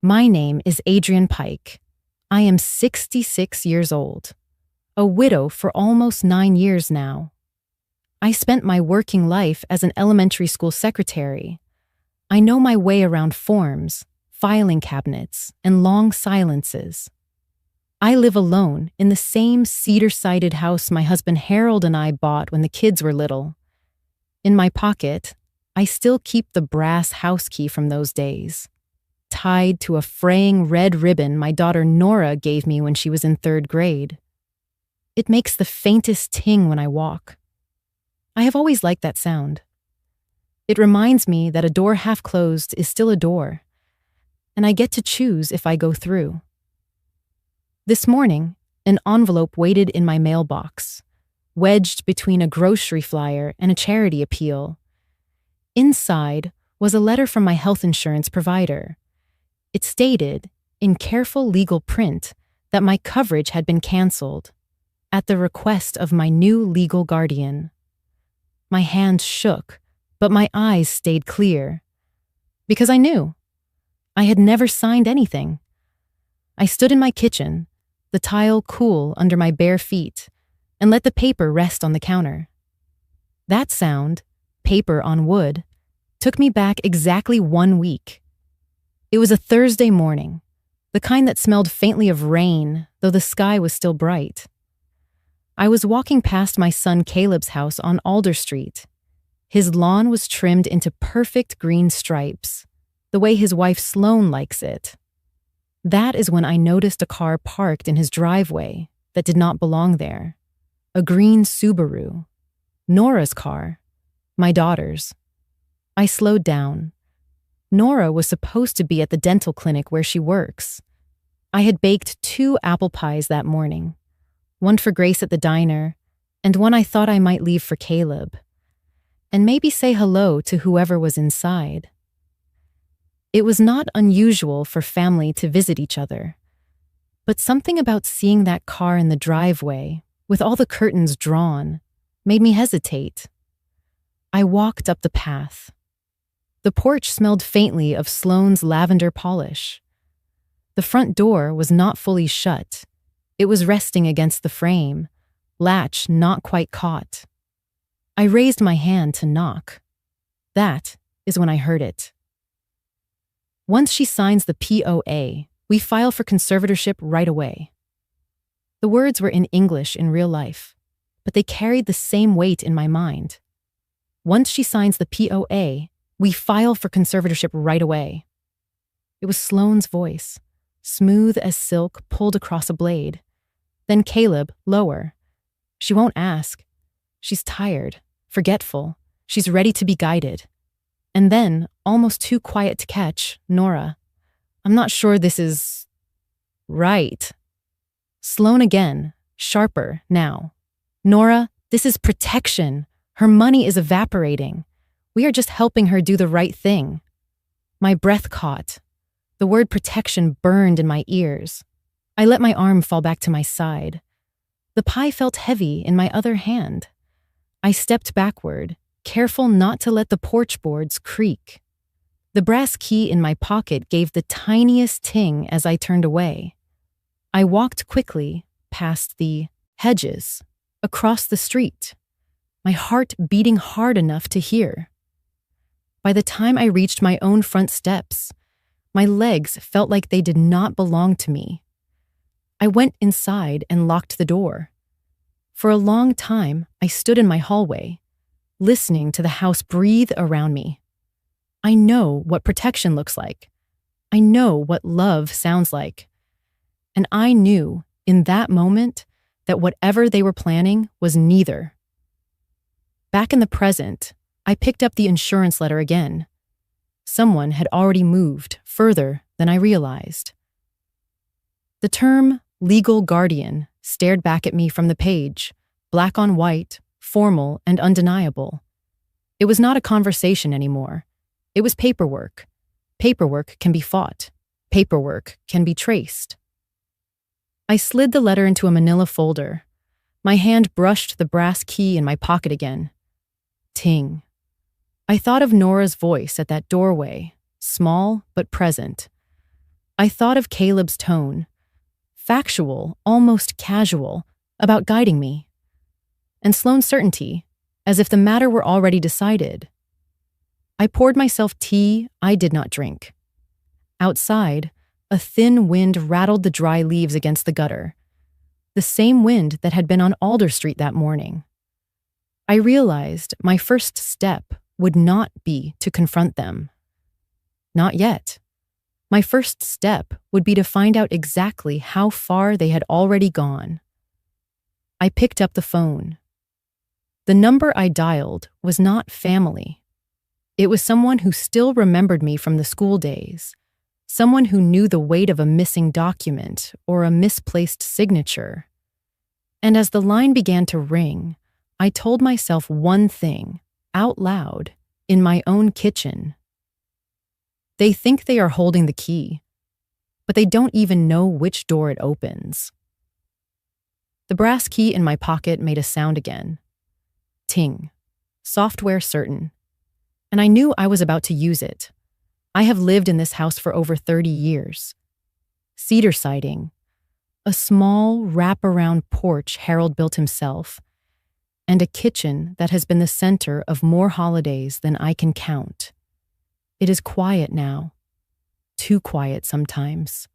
My name is Adrian Pike. I am 66 years old, a widow for almost 9 years now. I spent my working life as an elementary school secretary. I know my way around forms, filing cabinets, and long silences. I live alone in the same cedar-sided house my husband Harold and I bought when the kids were little. In my pocket, I still keep the brass house key from those days, tied to a fraying red ribbon my daughter Nora gave me when she was in 3rd grade. It makes the faintest ting when I walk. I have always liked that sound. It reminds me that a door half closed is still a door, and I get to choose if I go through. This morning, an envelope waited in my mailbox, wedged between a grocery flyer and a charity appeal. Inside was a letter from my health insurance provider. It stated, in careful legal print, that my coverage had been canceled, at the request of my new legal guardian. My hand shook, but my eyes stayed clear. Because I knew. I had never signed anything. I stood in my kitchen, the tile cool under my bare feet, and let the paper rest on the counter. That sound, paper on wood, took me back exactly 1 week. It was a Thursday morning, the kind that smelled faintly of rain, though the sky was still bright. I was walking past my son Caleb's house on Alder Street. His lawn was trimmed into perfect green stripes, the way his wife Sloane likes it. That is when I noticed a car parked in his driveway that did not belong there. A green Subaru. Nora's car. My daughter's. I slowed down. Nora was supposed to be at the dental clinic where she works. I had baked 2 apple pies that morning, one for Grace at the diner, and one I thought I might leave for Caleb, and maybe say hello to whoever was inside. It was not unusual for family to visit each other, but something about seeing that car in the driveway, with all the curtains drawn, made me hesitate. I walked up the path. The porch smelled faintly of Sloane's lavender polish. The front door was not fully shut. It was resting against the frame, latch not quite caught. I raised my hand to knock. That is when I heard it. Once she signs the POA, we file for conservatorship right away. The words were in English in real life, but they carried the same weight in my mind. Once she signs the POA, we file for conservatorship right away. It was Sloane's voice, smooth as silk pulled across a blade. Then Caleb, lower. She won't ask. She's tired, forgetful. She's ready to be guided. And then, almost too quiet to catch, Nora. I'm not sure this is right. Sloane again, sharper now. Nora, this is protection. Her money is evaporating. We are just helping her do the right thing. My breath caught. The word protection burned in my ears. I let my arm fall back to my side. The pie felt heavy in my other hand. I stepped backward, careful not to let the porch boards creak. The brass key in my pocket gave the tiniest ting as I turned away. I walked quickly past the hedges, across the street, my heart beating hard enough to hear. By the time I reached my own front steps, my legs felt like they did not belong to me. I went inside and locked the door. For a long time, I stood in my hallway, listening to the house breathe around me. I know what protection looks like. I know what love sounds like. And I knew, in that moment, that whatever they were planning was neither. Back in the present, I picked up the insurance letter again. Someone had already moved further than I realized. The term legal guardian stared back at me from the page, black on white, formal and undeniable. It was not a conversation anymore. It was paperwork. Paperwork can be fought. Paperwork can be traced. I slid the letter into a manila folder. My hand brushed the brass key in my pocket again. Ting. I thought of Nora's voice at that doorway, small but present. I thought of Caleb's tone, factual, almost casual, about guiding me, and Sloane's certainty, as if the matter were already decided. I poured myself tea I did not drink. Outside, a thin wind rattled the dry leaves against the gutter, the same wind that had been on Alder Street that morning. I realized my first step would not be to confront them. Not yet. My first step would be to find out exactly how far they had already gone. I picked up the phone. The number I dialed was not family. It was someone who still remembered me from the school days, someone who knew the weight of a missing document or a misplaced signature. And as the line began to ring, I told myself one thing, out loud, in my own kitchen. They think they are holding the key, but they don't even know which door it opens. The brass key in my pocket made a sound again. Ting. Software certain. And I knew I was about to use it. I have lived in this house for over 30 years. Cedar siding, a small wraparound porch Harold built himself, and a kitchen that has been the center of more holidays than I can count. It is quiet now. Too quiet sometimes.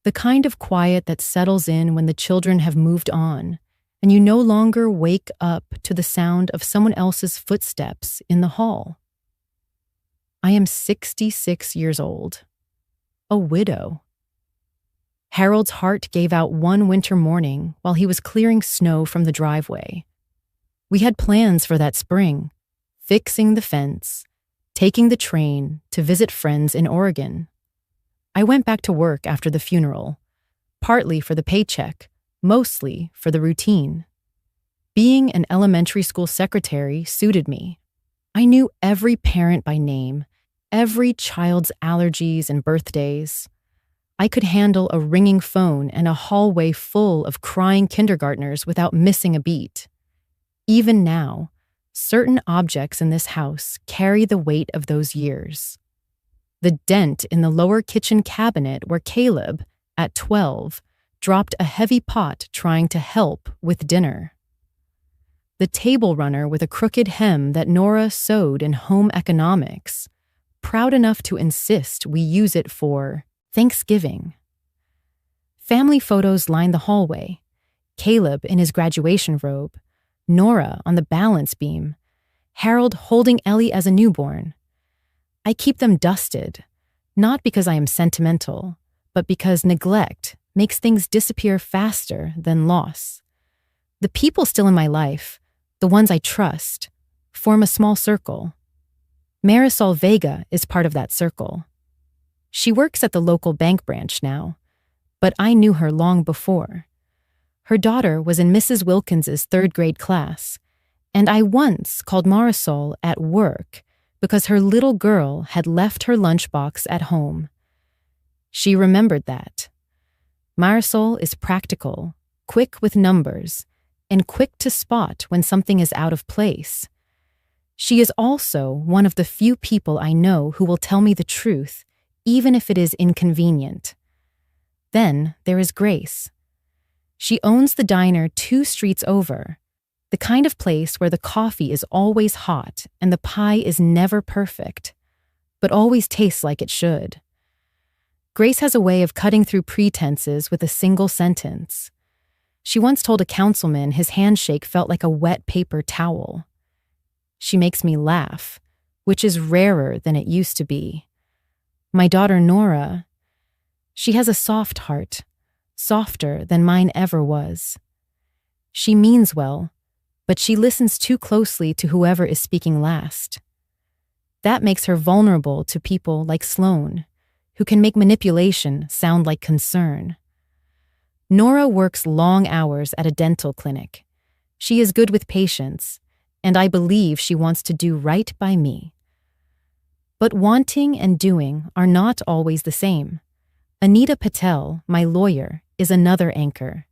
The kind of quiet that settles in when the children have moved on, and you no longer wake up to the sound of someone else's footsteps in the hall. I am 66 years old. A widow. Harold's heart gave out one winter morning while he was clearing snow from the driveway. We had plans for that spring, fixing the fence, taking the train to visit friends in Oregon. I went back to work after the funeral, partly for the paycheck, mostly for the routine. Being an elementary school secretary suited me. I knew every parent by name, every child's allergies and birthdays. I could handle a ringing phone and a hallway full of crying kindergartners without missing a beat. Even now, certain objects in this house carry the weight of those years. The dent in the lower kitchen cabinet where Caleb, at 12, dropped a heavy pot trying to help with dinner. The table runner with a crooked hem that Nora sewed in home economics, proud enough to insist we use it for Thanksgiving. Family photos line the hallway. Caleb in his graduation robe, Nora on the balance beam, Harold holding Ellie as a newborn. I keep them dusted, not because I am sentimental, but because neglect makes things disappear faster than loss. The people still in my life, the ones I trust, form a small circle. Marisol Vega is part of that circle. She works at the local bank branch now, but I knew her long before. Her daughter was in Mrs. Wilkins's third grade class, and I once called Marisol at work because her little girl had left her lunchbox at home. She remembered that. Marisol is practical, quick with numbers, and quick to spot when something is out of place. She is also one of the few people I know who will tell me the truth, even if it is inconvenient. Then there is Grace. She owns the diner 2 streets over, the kind of place where the coffee is always hot and the pie is never perfect, but always tastes like it should. Grace has a way of cutting through pretenses with a single sentence. She once told a councilman his handshake felt like a wet paper towel. She makes me laugh, which is rarer than it used to be. My daughter Nora, she has a soft heart, softer than mine ever was. She means well, but she listens too closely to whoever is speaking last. That makes her vulnerable to people like Sloane, who can make manipulation sound like concern. Nora works long hours at a dental clinic. She is good with patients, and I believe she wants to do right by me. But wanting and doing are not always the same. Anita Patel, my lawyer, is another anchor.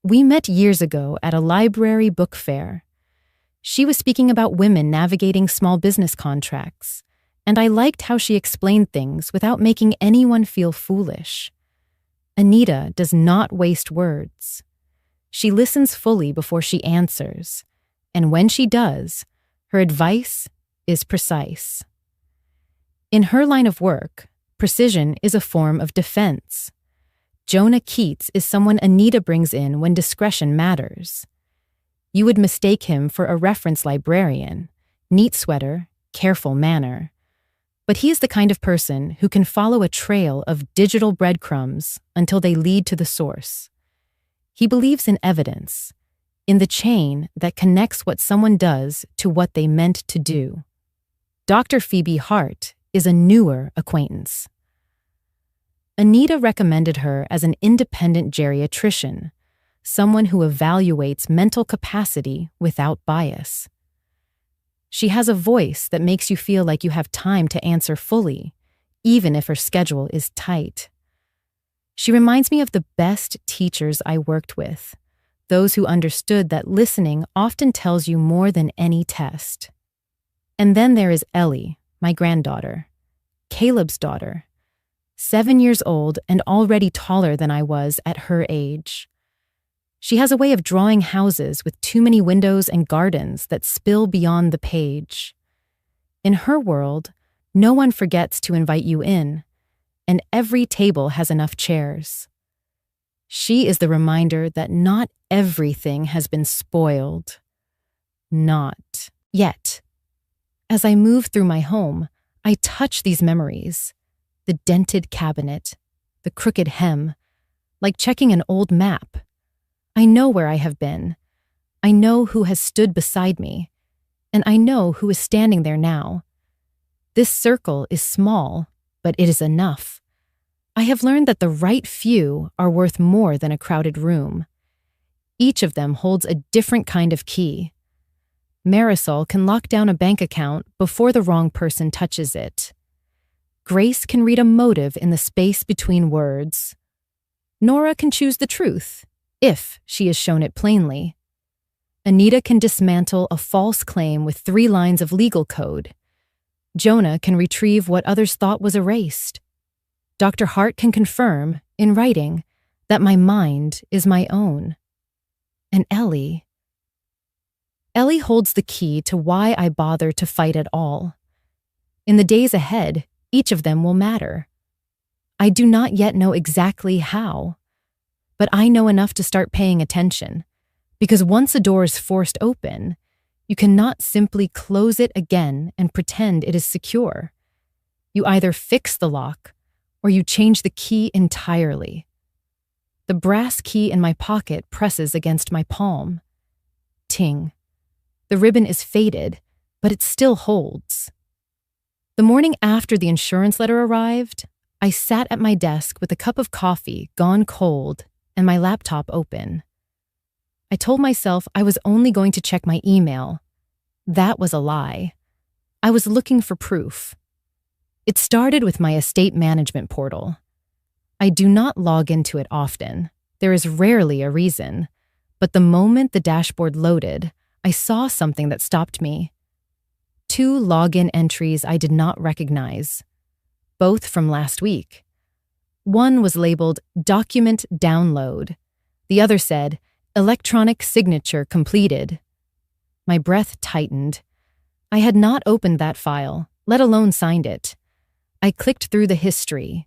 We met years ago at a library book fair. She was speaking about women navigating small business contracts, And I liked how she explained things without making anyone feel foolish. Anita does not waste words. She listens fully before she answers, and when she does, her advice is precise. In her line of work, precision is a form of defense. Jonah Keats is someone Anita brings in when discretion matters. You would mistake him for a reference librarian, neat sweater, careful manner. But he is the kind of person who can follow a trail of digital breadcrumbs until they lead to the source. He believes in evidence, in the chain that connects what someone does to what they meant to do. Dr. Phoebe Hart is a newer acquaintance. Anita recommended her as an independent geriatrician, someone who evaluates mental capacity without bias. She has a voice that makes you feel like you have time to answer fully, even if her schedule is tight. She reminds me of the best teachers I worked with, those who understood that listening often tells you more than any test. And then there is Ellie, my granddaughter, Caleb's daughter, 7 years old and already taller than I was at her age. She has a way of drawing houses with too many windows and gardens that spill beyond the page. In her world, no one forgets to invite you in, and every table has enough chairs. She is the reminder that not everything has been spoiled. Not yet. As I move through my home, I touch these memories. The dented cabinet, the crooked hem, like checking an old map. I know where I have been. I know who has stood beside me, and I know who is standing there now. This circle is small, but it is enough. I have learned that the right few are worth more than a crowded room. Each of them holds a different kind of key. Marisol can lock down a bank account before the wrong person touches it. Grace can read a motive in the space between words. Nora can choose the truth, if she is shown it plainly. Anita can dismantle a false claim with 3 lines of legal code. Jonah can retrieve what others thought was erased. Dr. Hart can confirm, in writing, that my mind is my own. And Ellie holds the key to why I bother to fight at all. In the days ahead, each of them will matter. I do not yet know exactly how, but I know enough to start paying attention, because once a door is forced open, you cannot simply close it again and pretend it is secure. You either fix the lock, or you change the key entirely. The brass key in my pocket presses against my palm. Ting. The ribbon is faded, but it still holds. The morning after the insurance letter arrived, I sat at my desk with a cup of coffee gone cold and my laptop open. I told myself I was only going to check my email. That was a lie. I was looking for proof. It started with my estate management portal. I do not log into it often. There is rarely a reason. But the moment the dashboard loaded, I saw something that stopped me. 2 login entries I did not recognize, both from last week. One was labeled Document Download. The other said, Electronic Signature Completed. My breath tightened. I had not opened that file, let alone signed it. I clicked through the history.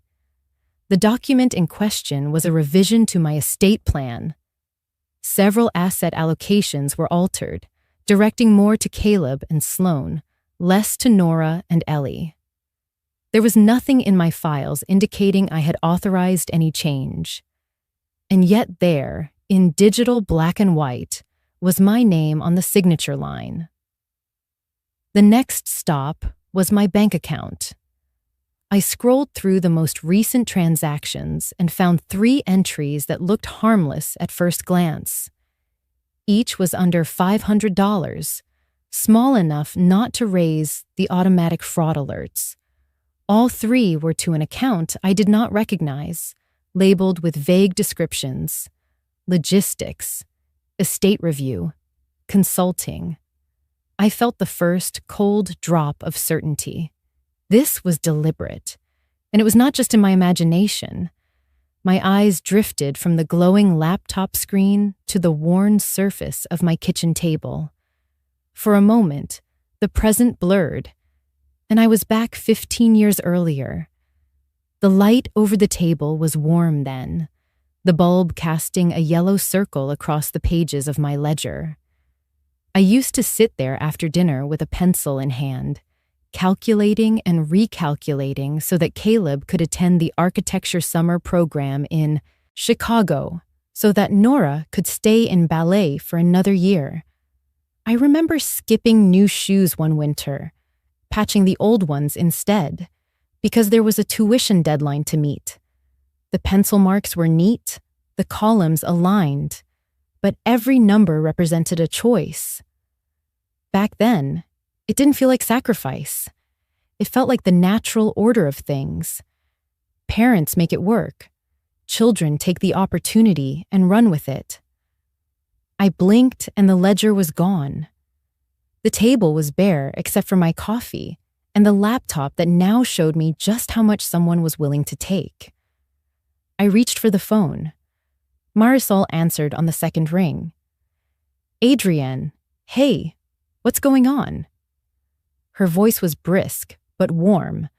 The document in question was a revision to my estate plan. Several asset allocations were altered, directing more to Caleb and Sloan, less to Nora and Ellie. There was nothing in my files indicating I had authorized any change. And yet there, in digital black and white, was my name on the signature line. The next stop was my bank account. I scrolled through the most recent transactions and found 3 entries that looked harmless at first glance. Each was under $500, small enough not to raise the automatic fraud alerts. All 3 were to an account I did not recognize, labeled with vague descriptions: logistics, estate review, consulting. I felt the first cold drop of certainty. This was deliberate, and it was not just in my imagination. My eyes drifted from the glowing laptop screen to the worn surface of my kitchen table. For a moment, the present blurred, and I was back 15 years earlier. The light over the table was warm then, the bulb casting a yellow circle across the pages of my ledger. I used to sit there after dinner with a pencil in hand, calculating and recalculating so that Caleb could attend the architecture summer program in Chicago, so that Nora could stay in ballet for another year. I remember skipping new shoes one winter, patching the old ones instead, because there was a tuition deadline to meet. The pencil marks were neat, the columns aligned, but every number represented a choice. Back then, it didn't feel like sacrifice. It felt like the natural order of things. Parents make it work. Children take the opportunity and run with it. I blinked and the ledger was gone. The table was bare except for my coffee and the laptop that now showed me just how much someone was willing to take. I reached for the phone. Marisol answered on the second ring. "Adrienne, hey, what's going on?" Her voice was brisk, but warm.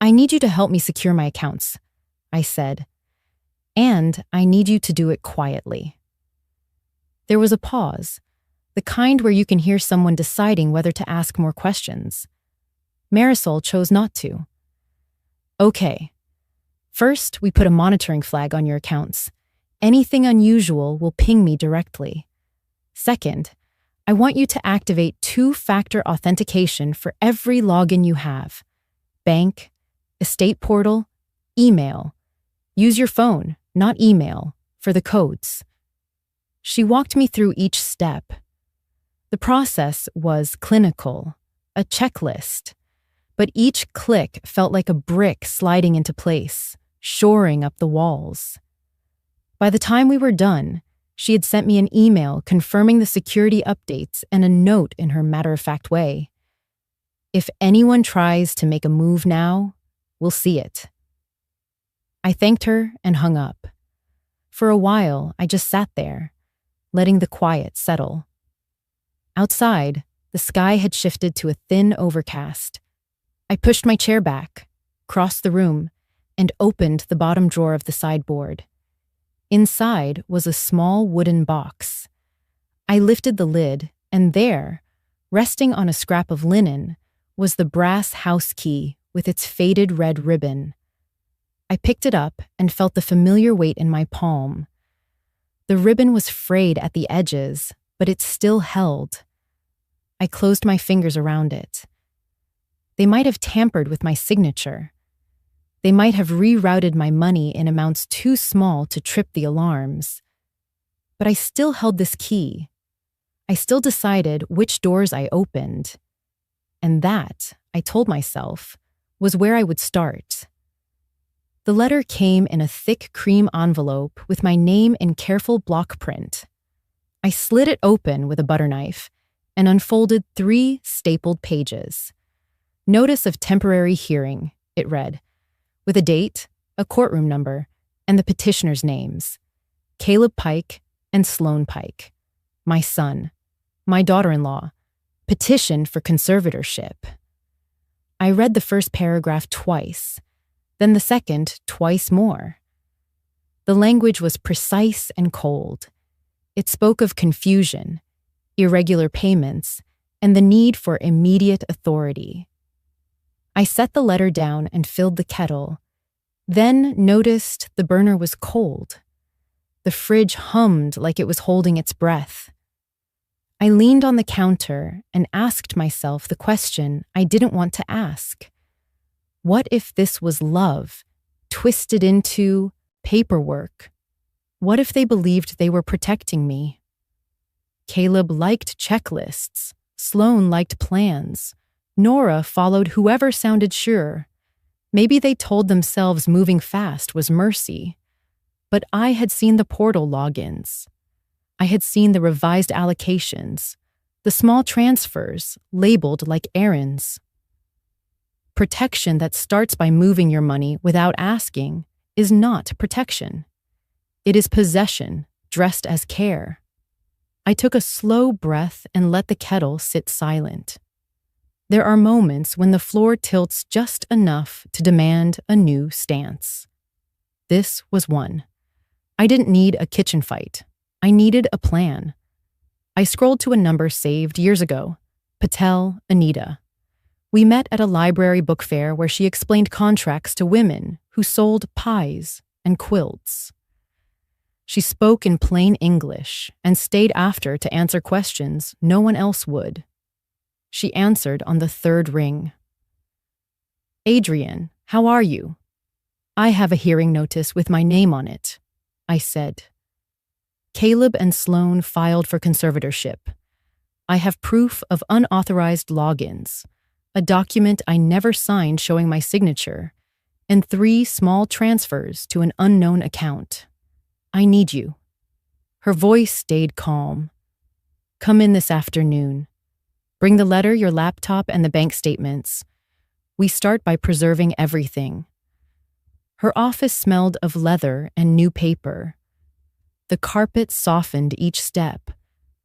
"I need you to help me secure my accounts," I said. "And I need you to do it quietly." There was a pause, the kind where you can hear someone deciding whether to ask more questions. Marisol chose not to. "Okay. First, we put a monitoring flag on your accounts. Anything unusual will ping me directly. Second, I want you to activate two-factor authentication for every login you have. Bank, estate portal, email. Use your phone, not email, for the codes." She walked me through each step. The process was clinical, a checklist, but each click felt like a brick sliding into place, shoring up the walls. By the time we were done, she had sent me an email confirming the security updates and a note in her matter-of-fact way. "If anyone tries to make a move now, we'll see it." I thanked her and hung up. For a while, I just sat there, letting the quiet settle. Outside, the sky had shifted to a thin overcast. I pushed my chair back, crossed the room, and opened the bottom drawer of the sideboard. Inside was a small wooden box. I lifted the lid, and there, resting on a scrap of linen, was the brass house key with its faded red ribbon. I picked it up and felt the familiar weight in my palm. The ribbon was frayed at the edges, but it still held. I closed my fingers around it. They might have tampered with my signature. They might have rerouted my money in amounts too small to trip the alarms. But I still held this key. I still decided which doors I opened. And that, I told myself, was where I would start. The letter came in a thick cream envelope with my name in careful block print. I slid it open with a butter knife and unfolded 3 stapled pages. "Notice of temporary hearing," it read, with a date, a courtroom number, and the petitioner's names: Caleb Pike and Sloan Pike. My son, my daughter-in-law, petition for conservatorship. I read the first paragraph twice, then the second twice more. The language was precise and cold. It spoke of confusion, irregular payments, and the need for immediate authority. I set the letter down and filled the kettle, then noticed the burner was cold. The fridge hummed like it was holding its breath. I leaned on the counter and asked myself the question I didn't want to ask. What if this was love, twisted into paperwork? What if they believed they were protecting me? Caleb liked checklists. Sloan liked plans. Nora followed whoever sounded sure. Maybe they told themselves moving fast was mercy. But I had seen the portal logins. I had seen the revised allocations, the small transfers labeled like errands. protection that starts by moving your money without asking is not protection. It is possession dressed as care. I took a slow breath and let the kettle sit silent. There are moments when the floor tilts just enough to demand a new stance. This was one. I didn't need a kitchen fight. I needed a plan. I scrolled to a number saved years ago. Patel, Anita. We met at a library book fair where she explained contracts to women who sold pies and quilts. She spoke in plain English and stayed after to answer questions no one else would. She answered on the third ring. "Adrian, how are you?" "I have a hearing notice with my name on it," I said. "Caleb and Sloan filed for conservatorship. I have proof of unauthorized logins, a document I never signed showing my signature, and 3 small transfers to an unknown account. I need you." Her voice stayed calm. "Come in this afternoon. Bring the letter, your laptop, and the bank statements. We start by preserving everything." Her office smelled of leather and new paper. The carpet softened each step.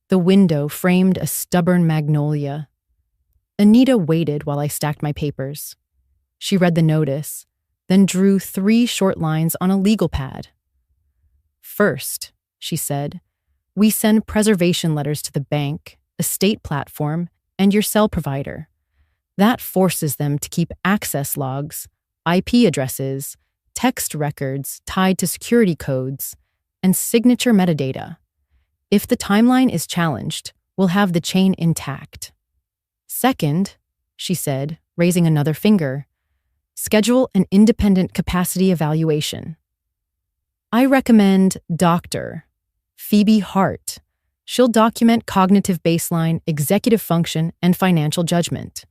The window framed a stubborn magnolia. Anita waited while I stacked my papers. She read the notice, then drew 3 short lines on a legal pad. "First," she said, "we send preservation letters to the bank, estate platform, and your cell provider. That forces them to keep access logs, IP addresses, text records tied to security codes, and signature metadata. If the timeline is challenged, we'll have the chain intact. Second," she said, raising another finger, "schedule an independent capacity evaluation. I recommend Dr. Phoebe Hart. She'll document cognitive baseline, executive function, and financial judgment.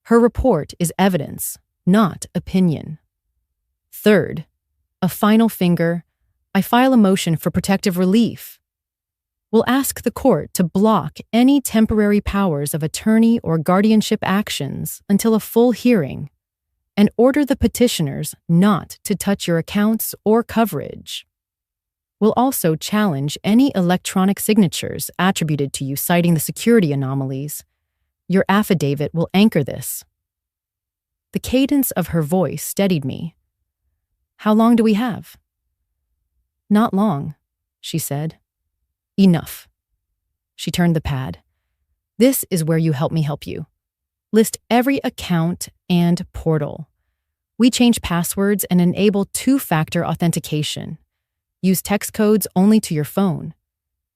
Her report is evidence, not opinion. Third, a final finger, I file a motion for protective relief. We'll ask the court to block any temporary powers of attorney or guardianship actions until a full hearing, and order the petitioners not to touch your accounts or coverage. We'll also challenge any electronic signatures attributed to you citing the security anomalies. Your affidavit will anchor this." The cadence of her voice steadied me. "How long do we have?" "Not long," she said. "Enough." She turned the pad. "This is where you help me help you. List every account and portal. We change passwords and enable 2-factor authentication. Use text codes only to your phone.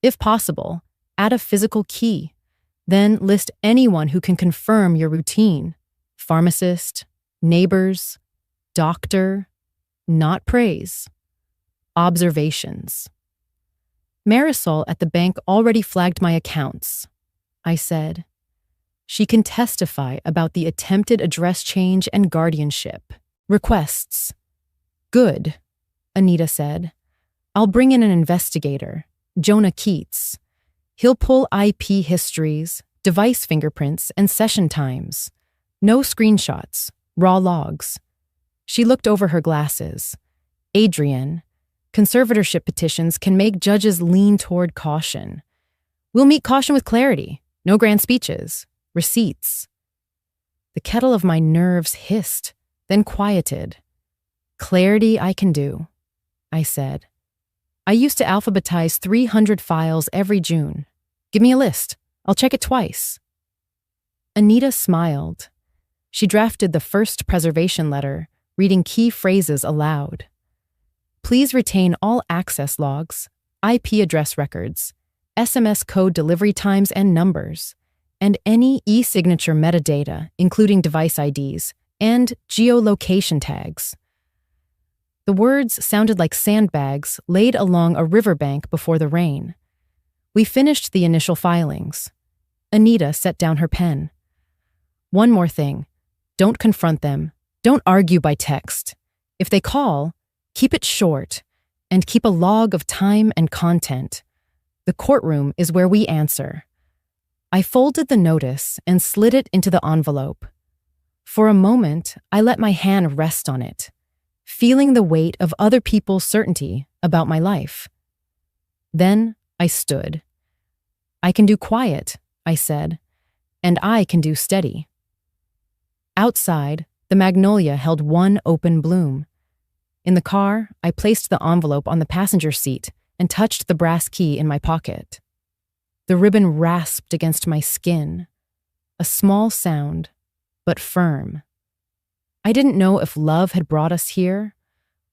If possible, add a physical key. Then list anyone who can confirm your routine. Pharmacist, neighbors, doctor, not praise. Observations." "Marisol at the bank already flagged my accounts," I said. "She can testify about the attempted address change and guardianship. Requests." "Good," Anita said. "I'll bring in an investigator, Jonah Keats. He'll pull IP histories, device fingerprints, and session times. No screenshots, raw logs." She looked over her glasses. "Adrian, conservatorship petitions can make judges lean toward caution. We'll meet caution with clarity, no grand speeches, receipts." The kettle of my nerves hissed, then quieted. "Clarity I can do," I said. "I used to alphabetize 300 files every June. Give me a list. I'll check it twice." Anita smiled. She drafted the first preservation letter, reading key phrases aloud. "Please retain all access logs, IP address records, SMS code delivery times and numbers, and any e-signature metadata, including device IDs, and geolocation tags." The words sounded like sandbags laid along a riverbank before the rain. We finished the initial filings. Anita set down her pen. "One more thing. Don't confront them. Don't argue by text. If they call, keep it short, and keep a log of time and content. The courtroom is where we answer." I folded the notice and slid it into the envelope. For a moment, I let my hand rest on it, feeling the weight of other people's certainty about my life. Then I stood. "I can do quiet," I said, "and I can do steady." Outside, the magnolia held one open bloom. In the car, I placed the envelope on the passenger seat and touched the brass key in my pocket. The ribbon rasped against my skin, a small sound, but firm. I didn't know if love had brought us here,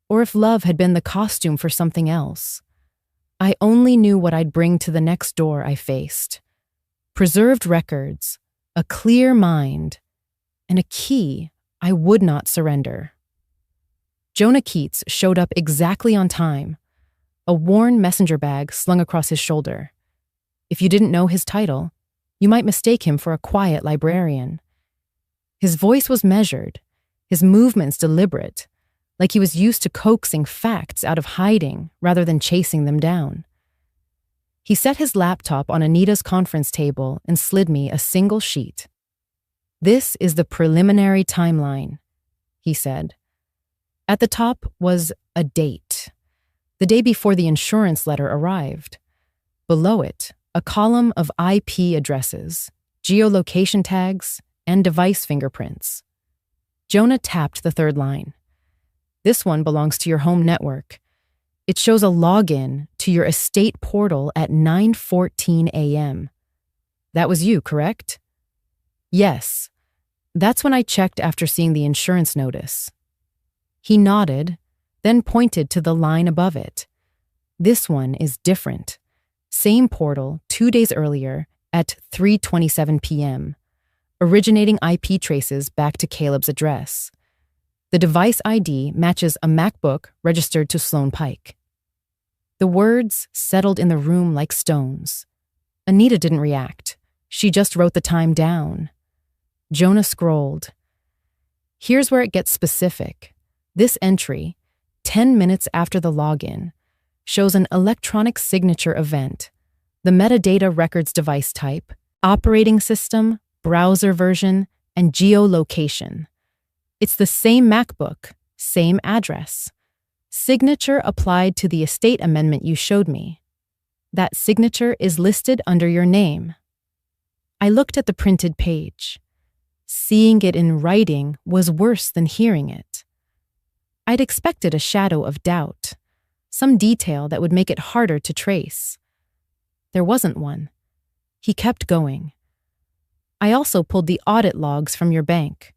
or if love had been the costume for something else. I only knew what I'd bring to the next door I faced. Preserved records, a clear mind, and a key I would not surrender. Jonah Keats showed up exactly on time, a worn messenger bag slung across his shoulder. If you didn't know his title, you might mistake him for a quiet librarian. His voice was measured, his movements deliberate, like he was used to coaxing facts out of hiding rather than chasing them down. He set his laptop on Anita's conference table and slid me a single sheet. "This is the preliminary timeline," he said. At the top was a date, the day before the insurance letter arrived. Below it, a column of IP addresses, geolocation tags, and device fingerprints. Jonah tapped the third line. "This one belongs to your home network. It shows a login to your estate portal at 9:14 a.m. That was you, correct?" "Yes. That's when I checked after seeing the insurance notice." He nodded, then pointed to the line above it. "This one is different. Same portal 2 days earlier at 3:27 p.m., originating IP traces back to Caleb's address. The device ID matches a MacBook registered to Sloan Pike." The words settled in the room like stones. Anita didn't react. She just wrote the time down. Jonah scrolled. "Here's where it gets specific. This entry, 10 minutes after the login, shows an electronic signature event, the metadata records device type, operating system, browser version, and geolocation. It's the same MacBook, same address. Signature applied to the estate amendment you showed me. That signature is listed under your name." I looked at the printed page. Seeing it in writing was worse than hearing it. I'd expected a shadow of doubt, some detail that would make it harder to trace. There wasn't one. He kept going. "I also pulled the audit logs from your bank.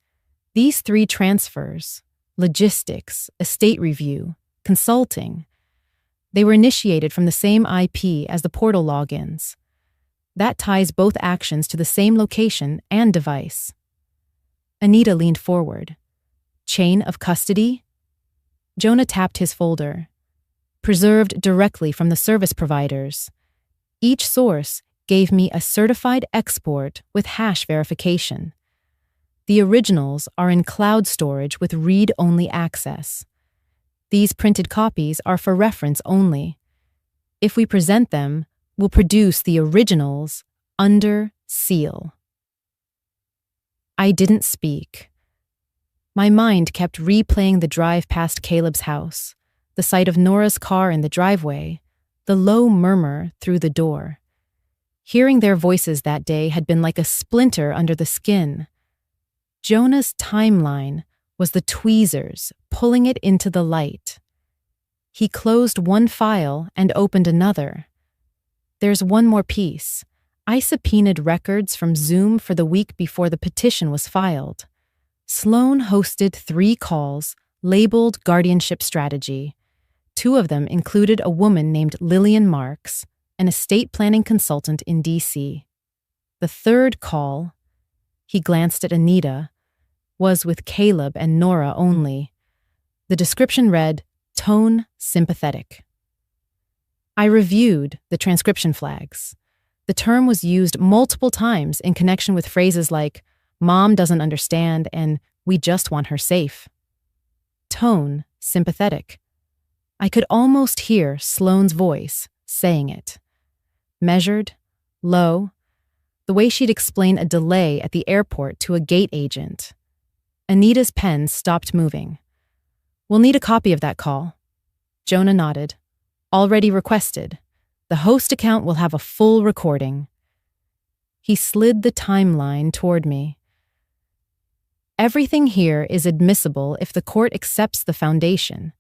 These 3 transfers, logistics, estate review, consulting, they were initiated from the same IP as the portal logins. That ties both actions to the same location and device." Anita leaned forward. "Chain of custody?" Jonah tapped his folder. "Preserved directly from the service providers. Each source gave me a certified export with hash verification. The originals are in cloud storage with read-only access. These printed copies are for reference only. If we present them, we'll produce the originals under seal." I didn't speak. My mind kept replaying the drive past Caleb's house, the sight of Nora's car in the driveway, the low murmur through the door. Hearing their voices that day had been like a splinter under the skin. Jonah's timeline was the tweezers pulling it into the light. He closed one file and opened another. There's one more piece. I subpoenaed records from Zoom for the week before the petition was filed. Sloan hosted 3 calls labeled guardianship strategy. 2 of them included a woman named Lillian Marks, an estate planning consultant in D.C. The 3rd call, he glanced at Anita, was with Caleb and Nora only. The description read, "Tone sympathetic." I reviewed the transcription flags. The term was used multiple times in connection with phrases like, "Mom doesn't understand," and "We just want her safe." Tone sympathetic. I could almost hear Sloane's voice saying it. Measured, low, the way she'd explain a delay at the airport to a gate agent. Anita's pen stopped moving. "We'll need a copy of that call." Jonah nodded. "Already requested. The host account will have a full recording." He slid the timeline toward me. "Everything here is admissible if the court accepts the foundation.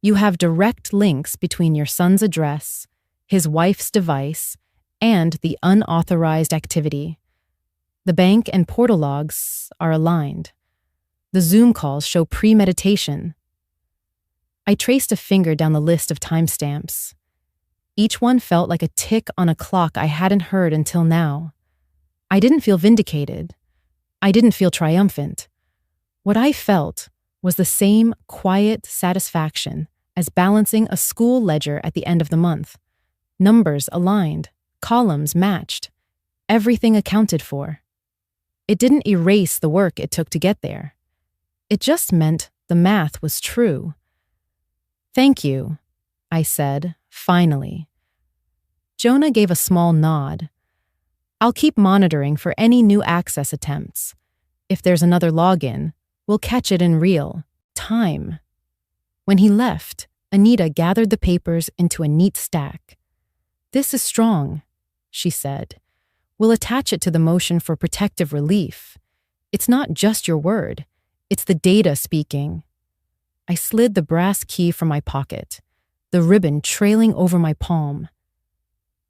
You have direct links between your son's address, his wife's device, and the unauthorized activity. The bank and portal logs are aligned. The Zoom calls show premeditation." I traced a finger down the list of timestamps. Each one felt like a tick on a clock I hadn't heard until now. I didn't feel vindicated. I didn't feel triumphant. What I felt was the same quiet satisfaction as balancing a school ledger at the end of the month. Numbers aligned, columns matched, everything accounted for. It didn't erase the work it took to get there. It just meant the math was true. "Thank you," I said, finally. Jonah gave a small nod. "I'll keep monitoring for any new access attempts. If there's another login, we'll catch it in real time." When he left, Anita gathered the papers into a neat stack. "This is strong," she said. "We'll attach it to the motion for protective relief. It's not just your word, it's the data speaking." I slid the brass key from my pocket, the ribbon trailing over my palm.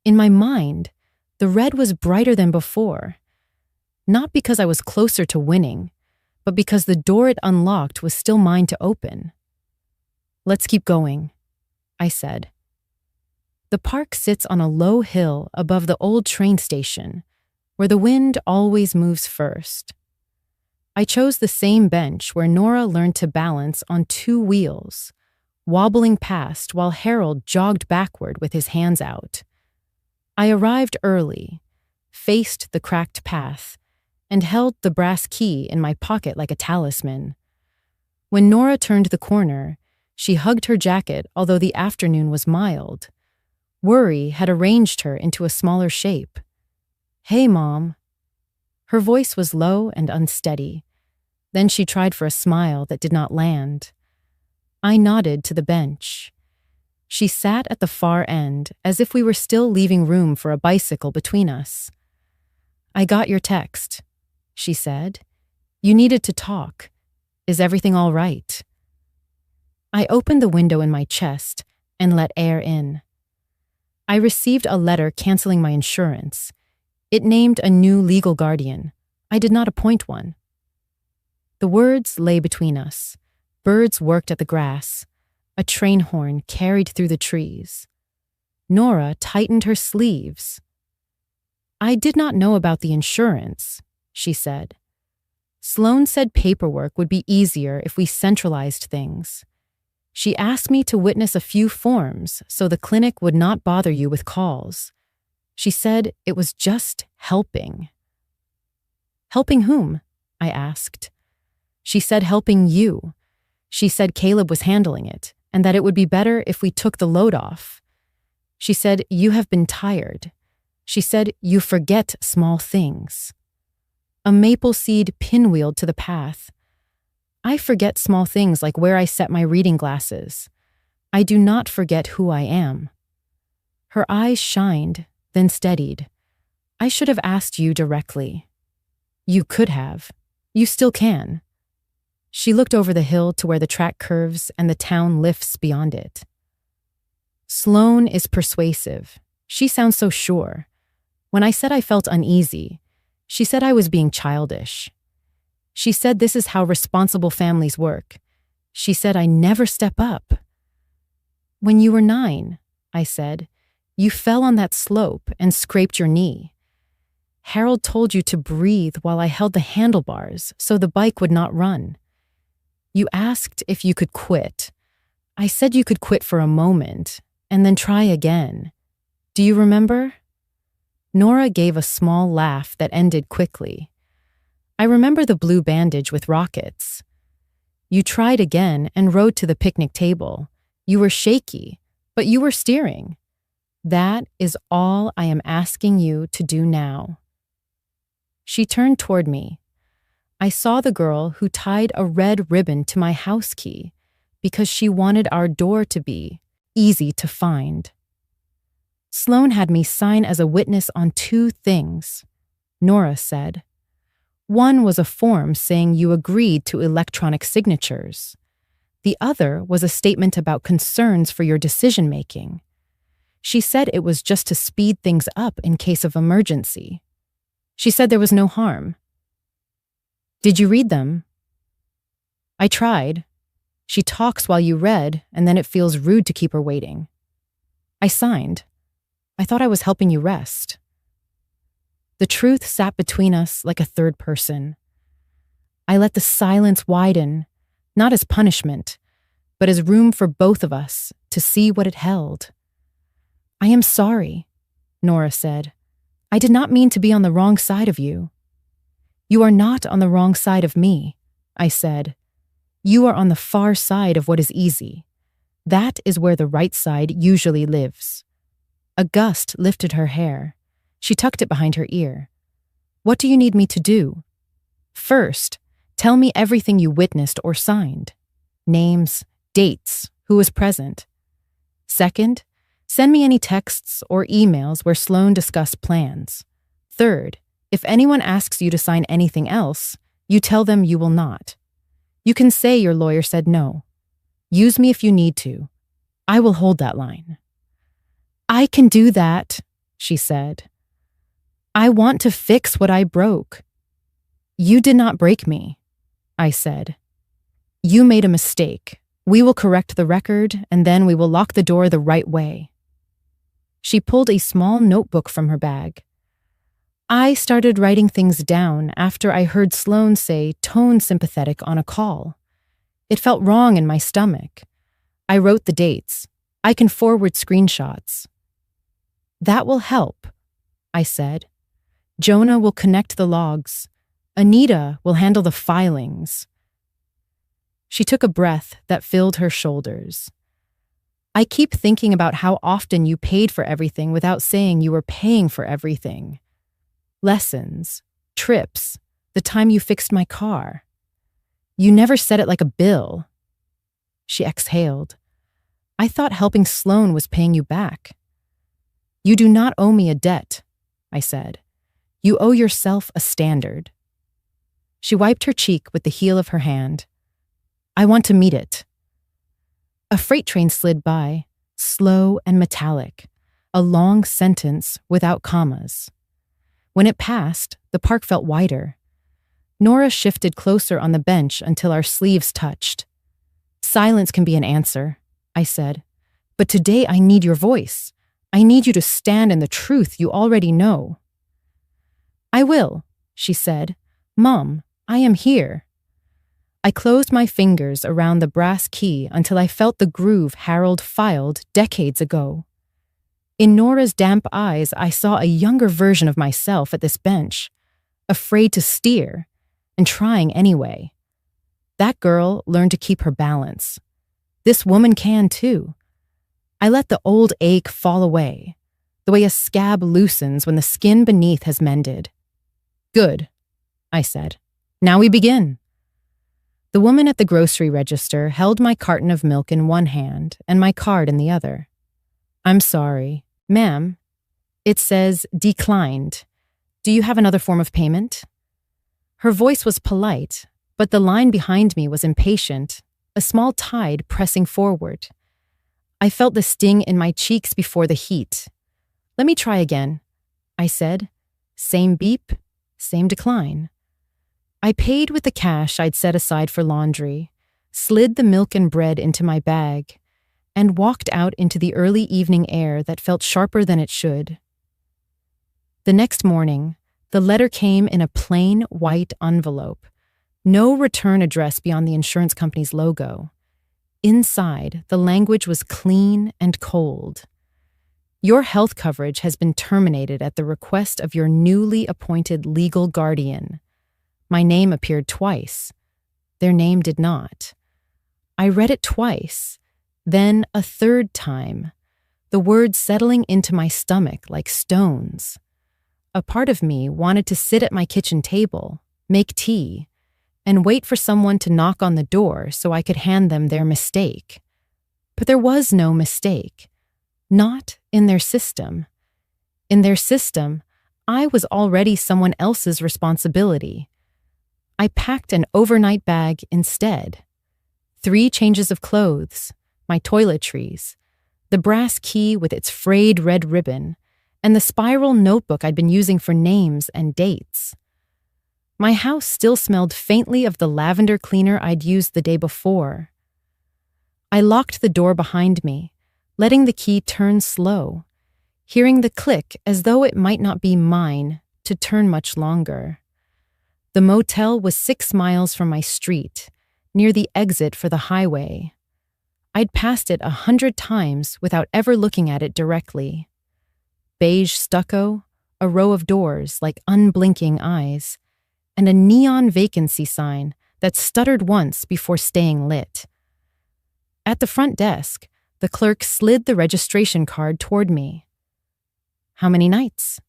In my mind, the red was brighter than before. Not because I was closer to winning, but because the door it unlocked was still mine to open. "Let's keep going," I said. The park sits on a low hill above the old train station, where the wind always moves first. I chose the same bench where Nora learned to balance on 2 wheels, wobbling past while Harold jogged backward with his hands out. I arrived early, faced the cracked path, and held the brass key in my pocket like a talisman. When Nora turned the corner, she hugged her jacket, although the afternoon was mild. Worry had arranged her into a smaller shape. "Hey, Mom." Her voice was low and unsteady. Then she tried for a smile that did not land. I nodded to the bench. She sat at the far end, as if we were still leaving room for a bicycle between us. "I got your text," she said. "You needed to talk. Is everything all right?" I opened the window in my chest and let air in. I received a letter canceling my insurance. It named a new legal guardian. I did not appoint one. The words lay between us. Birds worked at the grass. A train horn carried through the trees. Nora tightened her sleeves. "I did not know about the insurance," she said. "Sloan said paperwork would be easier if we centralized things. She asked me to witness a few forms so the clinic would not bother you with calls. She said it was just helping." "Helping whom?" I asked. "She said helping you. She said Caleb was handling it, and that it would be better if we took the load off. She said you have been tired. She said you forget small things." A maple seed pinwheeled to the path. I forget small things like where I set my reading glasses. I do not forget who I am. Her eyes shined, then steadied. "I should have asked you directly." "You could have. You still can." She looked over the hill to where the track curves and the town lifts beyond it. "Sloan is persuasive. She sounds so sure. When I said I felt uneasy, she said I was being childish. She said this is how responsible families work. She said I never step up." "When you were 9, I said, "you fell on that slope and scraped your knee. Harold told you to breathe while I held the handlebars so the bike would not run. You asked if you could quit. I said you could quit for a moment and then try again. Do you remember?" Nora gave a small laugh that ended quickly. "I remember the blue bandage with rockets. You tried again and rode to the picnic table. You were shaky, but you were steering. That is all I am asking you to do now." She turned toward me. I saw the girl who tied a red ribbon to my house key because she wanted our door to be easy to find. Sloan had me sign as a witness on 2 things, Nora said. One was a form saying you agreed to electronic signatures. The other was a statement about concerns for your decision-making. She said it was just to speed things up in case of emergency. She said there was no harm. Did you read them? I tried. She talks while you read, and then it feels rude to keep her waiting. I signed. I thought I was helping you rest. The truth sat between us like a third person. I let the silence widen, not as punishment, but as room for both of us to see what it held. I am sorry, Nora said. I did not mean to be on the wrong side of you. You are not on the wrong side of me, I said. You are on the far side of what is easy. That is where the right side usually lives. A gust lifted her hair. She tucked it behind her ear. What do you need me to do? First, tell me everything you witnessed or signed. Names, dates, who was present. Second, send me any texts or emails where Sloan discussed plans. Third, if anyone asks you to sign anything else, you tell them you will not. You can say your lawyer said no. Use me if you need to. I will hold that line. I can do that, she said. I want to fix what I broke. You did not break me, I said. You made a mistake. We will correct the record, and then we will lock the door the right way. She pulled a small notebook from her bag. I started writing things down after I heard Sloan say tone sympathetic on a call. It felt wrong in my stomach. I wrote the dates. I can forward screenshots. That will help, I said. Jonah will connect the logs. Anita will handle the filings. She took a breath that filled her shoulders. I keep thinking about how often you paid for everything without saying you were paying for everything. Lessons, trips, the time you fixed my car. You never said it like a bill. She exhaled. I thought helping Sloan was paying you back. You do not owe me a debt, I said. You owe yourself a standard. She wiped her cheek with the heel of her hand. I want to meet it. A freight train slid by, slow and metallic, a long sentence without commas. When it passed, the park felt wider. Nora shifted closer on the bench until our sleeves touched. Silence can be an answer, I said. But today I need your voice. I need you to stand in the truth you already know. I will, she said. Mom, I am here. I closed my fingers around the brass key until I felt the groove Harold filed decades ago. In Nora's damp eyes, I saw a younger version of myself at this bench, afraid to steer, and trying anyway. That girl learned to keep her balance. This woman can too. I let the old ache fall away, the way a scab loosens when the skin beneath has mended. Good, I said. Now we begin. The woman at the grocery register held my carton of milk in one hand and my card in the other. I'm sorry, ma'am. It says declined. Do you have another form of payment? Her voice was polite, but the line behind me was impatient, a small tide pressing forward. I felt the sting in my cheeks before the heat. Let me try again, I said. Same beep, same decline. I paid with the cash I'd set aside for laundry, slid the milk and bread into my bag, and walked out into the early evening air that felt sharper than it should. The next morning, the letter came in a plain white envelope, no return address beyond the insurance company's logo. Inside, the language was clean and cold. Your health coverage has been terminated at the request of your newly appointed legal guardian. My name appeared twice. Their name did not. I read it twice, then a third time, the words settling into my stomach like stones. A part of me wanted to sit at my kitchen table, make tea, and wait for someone to knock on the door so I could hand them their mistake. But there was no mistake. Not in their system. In their system, I was already someone else's responsibility. I packed an overnight bag instead. 3 changes of clothes, my toiletries, the brass key with its frayed red ribbon, and the spiral notebook I'd been using for names and dates. My house still smelled faintly of the lavender cleaner I'd used the day before. I locked the door behind me, letting the key turn slow, hearing the click as though it might not be mine to turn much longer. The motel was 6 miles from my street, near the exit for the highway. I'd passed it 100 times without ever looking at it directly. Beige stucco, a row of doors like unblinking eyes, and a neon vacancy sign that stuttered once before staying lit. At the front desk, the clerk slid the registration card toward me. "How many nights?"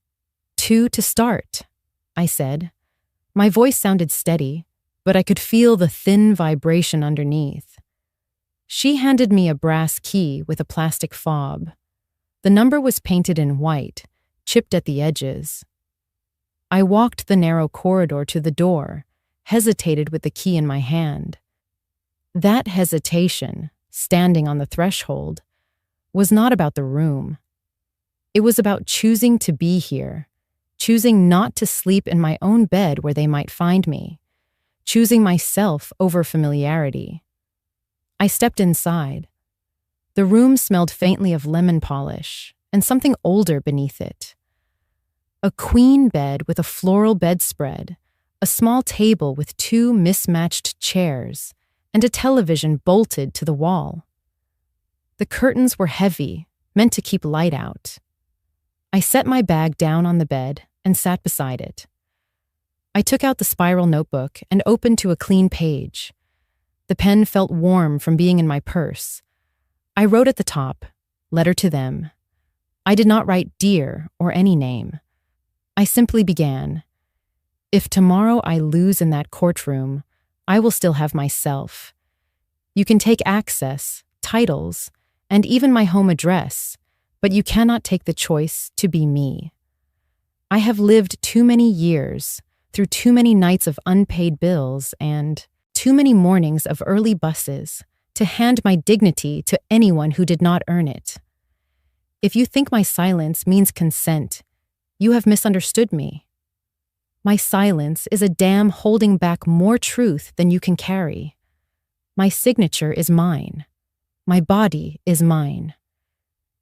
"2 to start," I said. My voice sounded steady, but I could feel the thin vibration underneath. She handed me a brass key with a plastic fob. The number was painted in white, chipped at the edges. I walked the narrow corridor to the door, hesitated with the key in my hand. That hesitation, standing on the threshold, was not about the room. It was about choosing to be here, choosing not to sleep in my own bed where they might find me, choosing myself over familiarity. I stepped inside. The room smelled faintly of lemon polish and something older beneath it. A queen bed with a floral bedspread, a small table with 2 mismatched chairs, and a television bolted to the wall. The curtains were heavy, meant to keep light out. I set my bag down on the bed and sat beside it. I took out the spiral notebook and opened to a clean page. The pen felt warm from being in my purse. I wrote at the top, "Letter to them." I did not write "Dear" or any name. I simply began, "If tomorrow I lose in that courtroom, I will still have myself. You can take access, titles, and even my home address, but you cannot take the choice to be me. I have lived too many years, through too many nights of unpaid bills and too many mornings of early buses to hand my dignity to anyone who did not earn it. If you think my silence means consent, you have misunderstood me. My silence is a dam holding back more truth than you can carry. My signature is mine. My body is mine.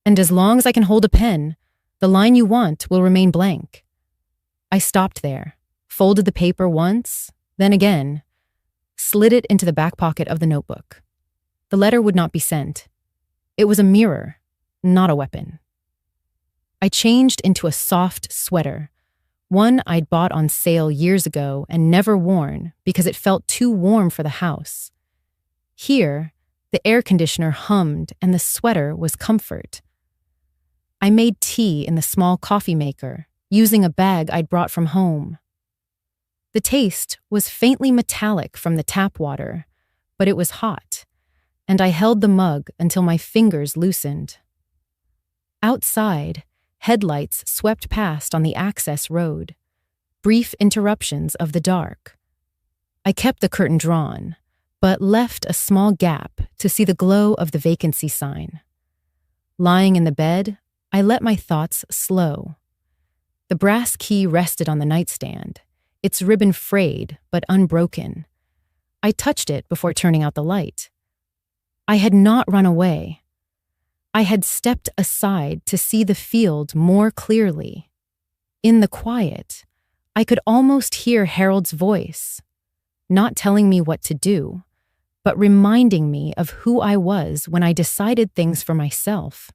And as long as I can hold a pen, the line you want will remain blank." I stopped there, folded the paper once, then again, slid it into the back pocket of the notebook. The letter would not be sent. It was a mirror, not a weapon. I changed into a soft sweater, one I'd bought on sale years ago and never worn because it felt too warm for the house. Here, the air conditioner hummed and the sweater was comfort. I made tea in the small coffee maker, using a bag I'd brought from home. The taste was faintly metallic from the tap water, but it was hot, and I held the mug until my fingers loosened. Outside, headlights swept past on the access road, brief interruptions of the dark. I kept the curtain drawn, but left a small gap to see the glow of the vacancy sign. Lying in the bed, I let my thoughts slow. The brass key rested on the nightstand, its ribbon frayed but unbroken. I touched it before turning out the light. I had not run away. I had stepped aside to see the field more clearly. In the quiet, I could almost hear Harold's voice, not telling me what to do, but reminding me of who I was when I decided things for myself.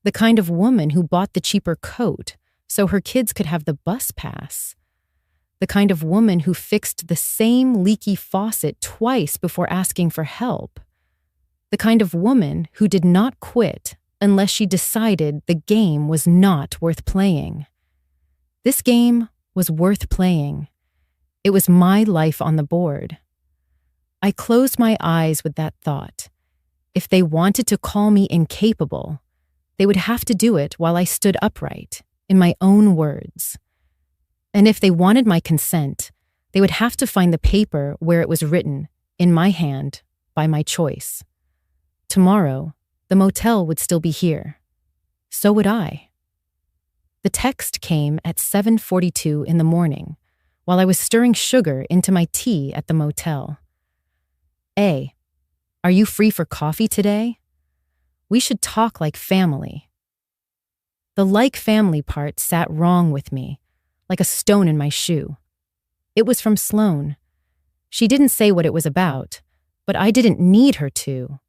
The kind of woman who bought the cheaper coat so her kids could have the bus pass. The kind of woman who fixed the same leaky faucet twice before asking for help. The kind of woman who did not quit unless she decided the game was not worth playing. This game was worth playing. It was my life on the board, I closed my eyes with that thought. If they wanted to call me incapable, they would have to do it while I stood upright, in my own words. And if they wanted my consent, they would have to find the paper where it was written, in my hand, by my choice. Tomorrow, the motel would still be here. So would I. The text came at 7:42 in the morning, while I was stirring sugar into my tea at the motel. A, are you free for coffee today? We should talk like family. The like family part sat wrong with me, like a stone in my shoe. It was from Sloane. She didn't say what it was about, but I didn't need her to.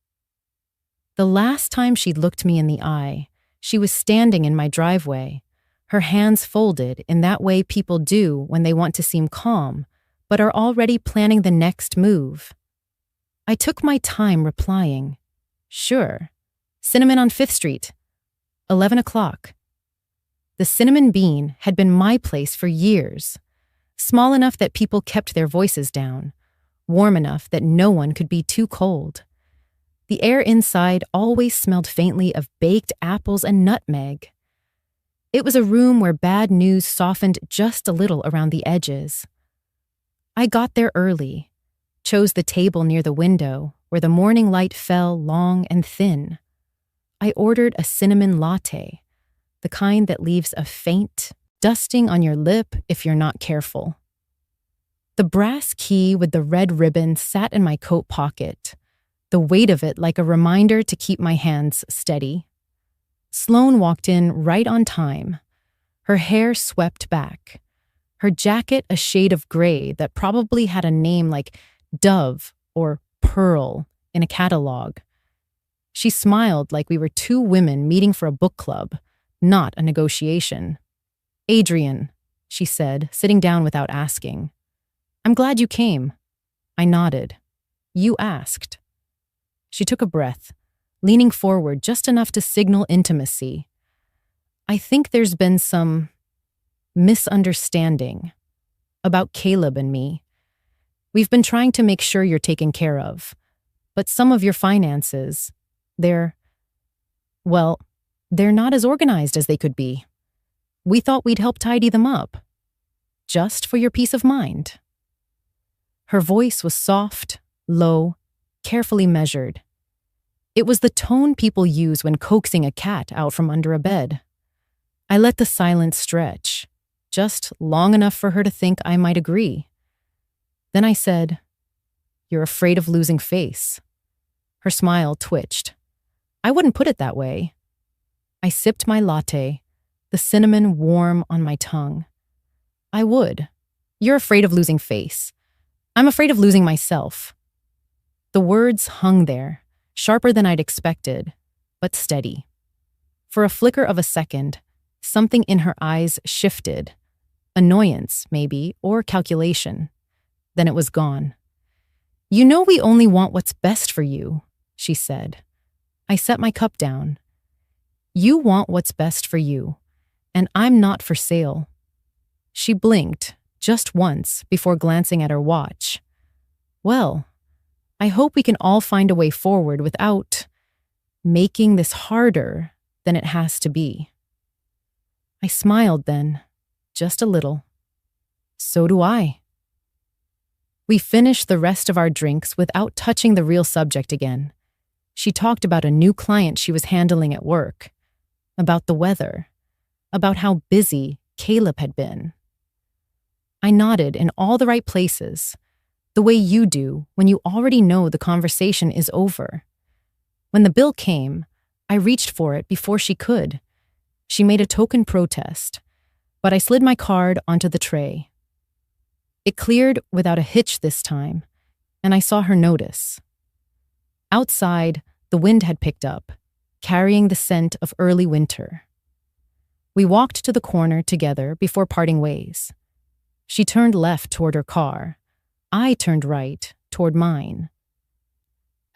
The last time she'd looked me in the eye, she was standing in my driveway, her hands folded in that way people do when they want to seem calm, but are already planning the next move. I took my time replying, sure, Cinnamon on 5th Street, 11 o'clock. The Cinnamon Bean had been my place for years, small enough that people kept their voices down, warm enough that no one could be too cold. The air inside always smelled faintly of baked apples and nutmeg. It was a room where bad news softened just a little around the edges. I got there early, chose the table near the window where the morning light fell long and thin. I ordered a cinnamon latte, the kind that leaves a faint dusting on your lip if you're not careful. The brass key with the red ribbon sat in my coat pocket, the weight of it like a reminder to keep my hands steady. Sloane walked in right on time, her hair swept back, her jacket a shade of gray that probably had a name like Dove or Pearl in a catalog. She smiled like we were two women meeting for a book club, not a negotiation. Adrian, she said, sitting down without asking. I'm glad you came. I nodded. You asked. She took a breath, leaning forward just enough to signal intimacy. I think there's been some misunderstanding about Caleb and me. We've been trying to make sure you're taken care of, but some of your finances, they're not as organized as they could be. We thought we'd help tidy them up, just for your peace of mind. Her voice was soft, low, carefully measured. It was the tone people use when coaxing a cat out from under a bed. I let the silence stretch, just long enough for her to think I might agree. Then I said, You're afraid of losing face. Her smile twitched. I wouldn't put it that way. I sipped my latte, the cinnamon warm on my tongue. I would. You're afraid of losing face. I'm afraid of losing myself. The words hung there, sharper than I'd expected, but steady. For a flicker of a second, something in her eyes shifted. Annoyance, maybe, or calculation. Then it was gone. You know we only want what's best for you, she said. I set my cup down. You want what's best for you, and I'm not for sale. She blinked, just once, before glancing at her watch. Well, I hope we can all find a way forward without making this harder than it has to be. I smiled then, just a little. So do I. We finished the rest of our drinks without touching the real subject again. She talked about a new client she was handling at work, about the weather, about how busy Caleb had been. I nodded in all the right places, the way you do when you already know the conversation is over. When the bill came, I reached for it before she could. She made a token protest, but I slid my card onto the tray. It cleared without a hitch this time, and I saw her notice. Outside, the wind had picked up, carrying the scent of early winter. We walked to the corner together before parting ways. She turned left toward her car. I turned right toward mine.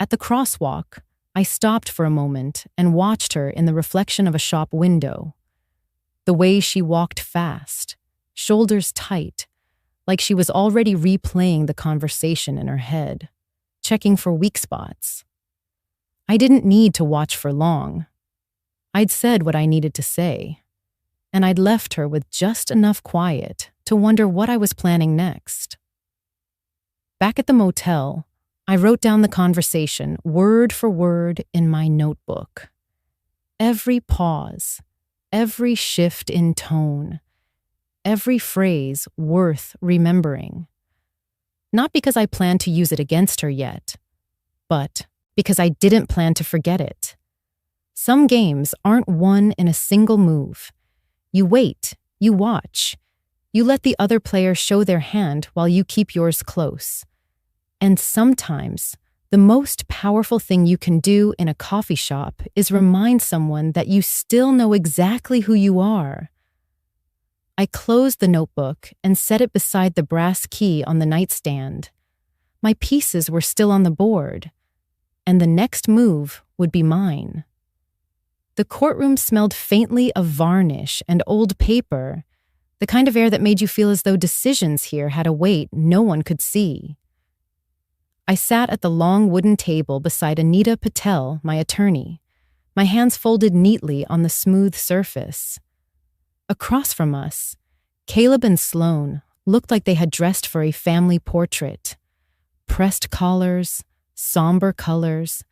At the crosswalk, I stopped for a moment and watched her in the reflection of a shop window. The way she walked fast, shoulders tight, like she was already replaying the conversation in her head. checking for weak spots. I didn't need to watch for long. I'd said what I needed to say, and I'd left her with just enough quiet to wonder what I was planning next. Back at the motel, I wrote down the conversation word for word in my notebook. Every pause, every shift in tone, every phrase worth remembering. Not because I planned to use it against her yet, but because I didn't plan to forget it. Some games aren't won in a single move. You wait, you watch, you let the other player show their hand while you keep yours close. And sometimes, the most powerful thing you can do in a coffee shop is remind someone that you still know exactly who you are. I closed the notebook and set it beside the brass key on the nightstand. My pieces were still on the board, and the next move would be mine. The courtroom smelled faintly of varnish and old paper, the kind of air that made you feel as though decisions here had a weight no one could see. I sat at the long wooden table beside Anita Patel, my attorney, my hands folded neatly on the smooth surface. Across from us, Caleb and Sloane looked like they had dressed for a family portrait. Pressed collars, somber colors,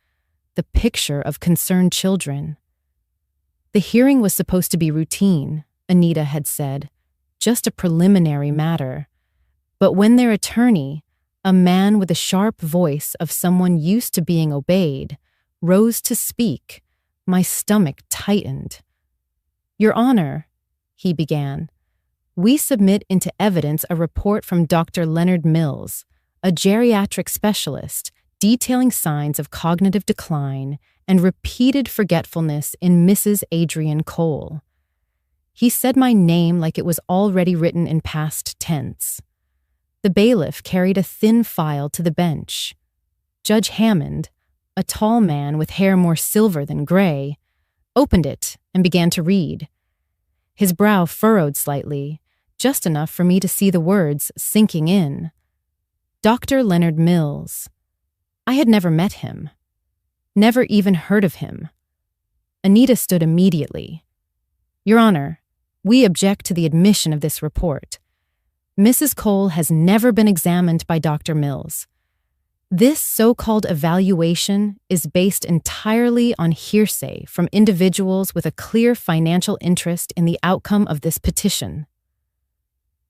the picture of concerned children. The hearing was supposed to be routine, Anita had said, just a preliminary matter. But when their attorney, a man with a sharp voice of someone used to being obeyed, rose to speak, my stomach tightened. "Your Honor," he began, "we submit into evidence a report from Dr. Leonard Mills, a geriatric specialist, detailing signs of cognitive decline and repeated forgetfulness in Mrs. Adrienne Cole." He said my name like it was already written in past tense. The bailiff carried a thin file to the bench. Judge Hammond, a tall man with hair more silver than gray, opened it and began to read. His brow furrowed slightly, just enough for me to see the words sinking in. Dr. Leonard Mills. I had never met him. Never even heard of him. Anita stood immediately. "Your Honor, we object to the admission of this report. Mrs. Cole has never been examined by Dr. Mills. This so-called evaluation is based entirely on hearsay from individuals with a clear financial interest in the outcome of this petition."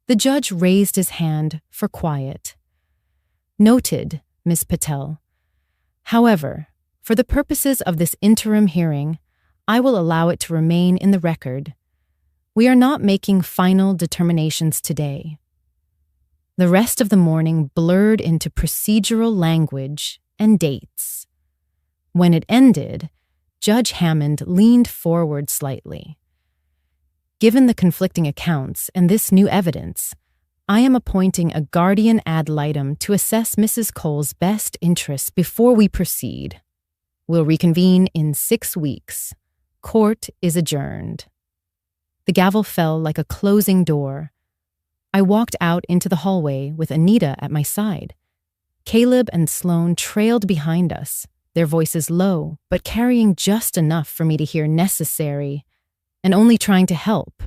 The judge raised his hand for quiet. "Noted, Ms. Patel. However, for the purposes of this interim hearing, I will allow it to remain in the record. We are not making final determinations today." The rest of the morning blurred into procedural language and dates. When it ended, Judge Hammond leaned forward slightly. "Given the conflicting accounts and this new evidence, I am appointing a guardian ad litem to assess Mrs. Cole's best interests before we proceed. We'll reconvene in 6 weeks. Court is adjourned." The gavel fell like a closing door. I walked out into the hallway with Anita at my side. Caleb and Sloane trailed behind us, their voices low, but carrying just enough for me to hear necessary, and only trying to help.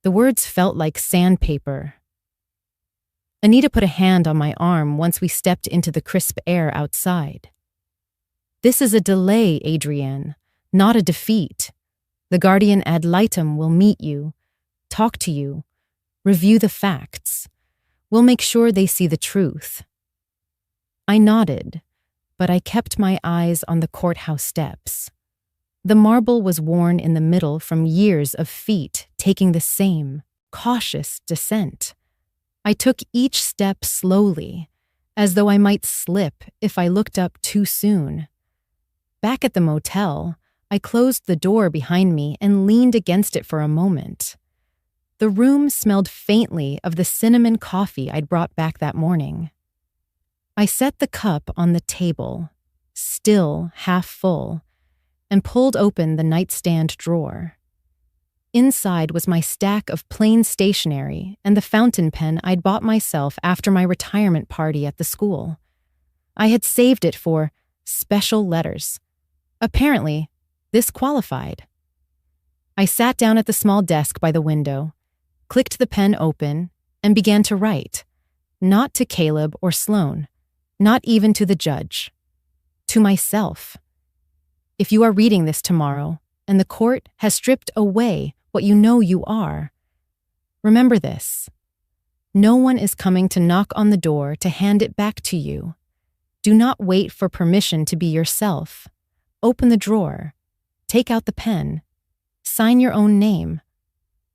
The words felt like sandpaper. Anita put a hand on my arm once we stepped into the crisp air outside. "This is a delay, Adrienne, not a defeat. The guardian ad litem will meet you, talk to you, review the facts. We'll make sure they see the truth." I nodded, but I kept my eyes on the courthouse steps. The marble was worn in the middle from years of feet taking the same, cautious descent. I took each step slowly, as though I might slip if I looked up too soon. Back at the motel, I closed the door behind me and leaned against it for a moment. The room smelled faintly of the cinnamon coffee I'd brought back that morning. I set the cup on the table, still half full, and pulled open the nightstand drawer. Inside was my stack of plain stationery and the fountain pen I'd bought myself after my retirement party at the school. I had saved it for special letters. Apparently, this qualified. I sat down at the small desk by the window, clicked the pen open, and began to write. Not to Caleb or Sloan, not even to the judge. To myself. If you are reading this tomorrow, and the court has stripped away what you know you are, remember this. No one is coming to knock on the door to hand it back to you. Do not wait for permission to be yourself. Open the drawer. Take out the pen. Sign your own name.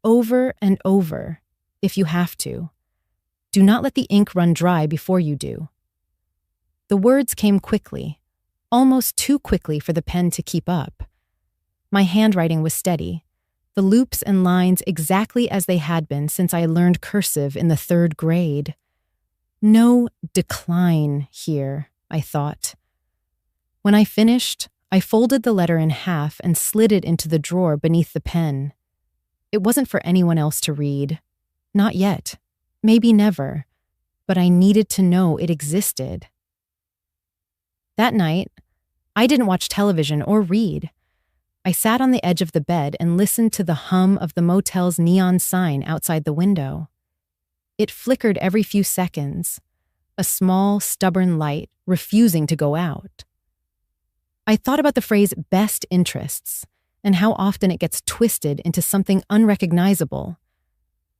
Over and over, if you have to. Do not let the ink run dry before you do. The words came quickly, almost too quickly for the pen to keep up. My handwriting was steady, the loops and lines exactly as they had been since I learned cursive in the 3rd grade. No decline here, I thought. When I finished, I folded the letter in half and slid it into the drawer beneath the pen. It wasn't for anyone else to read. Not yet. Maybe never. But I needed to know it existed. That night, I didn't watch television or read. I sat on the edge of the bed and listened to the hum of the motel's neon sign outside the window. It flickered every few seconds, a small, stubborn light refusing to go out. I thought about the phrase best interests and how often it gets twisted into something unrecognizable.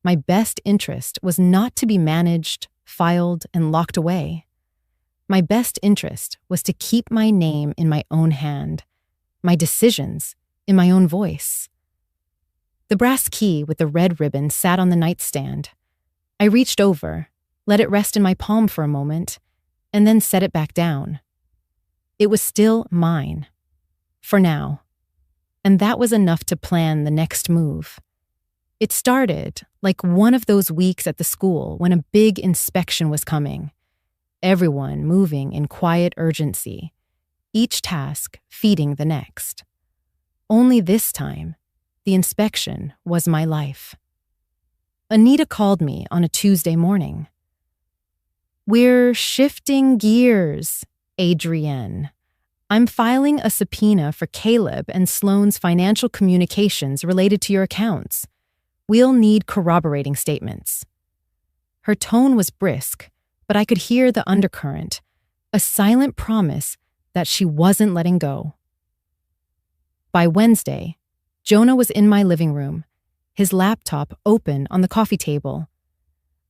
My best interest was not to be managed, filed, and locked away. My best interest was to keep my name in my own hand, my decisions in my own voice. The brass key with the red ribbon sat on the nightstand. I reached over, let it rest in my palm for a moment, and then set it back down. It was still mine. For now. And that was enough to plan the next move. It started like one of those weeks at the school when a big inspection was coming. Everyone moving in quiet urgency, each task feeding the next. Only this time, the inspection was my life. Anita called me on a Tuesday morning. "We're shifting gears, Adrienne. I'm filing a subpoena for Caleb and Sloan's financial communications related to your accounts. We'll need corroborating statements." Her tone was brisk, but I could hear the undercurrent, a silent promise that she wasn't letting go. By Wednesday, Jonah was in my living room, his laptop open on the coffee table.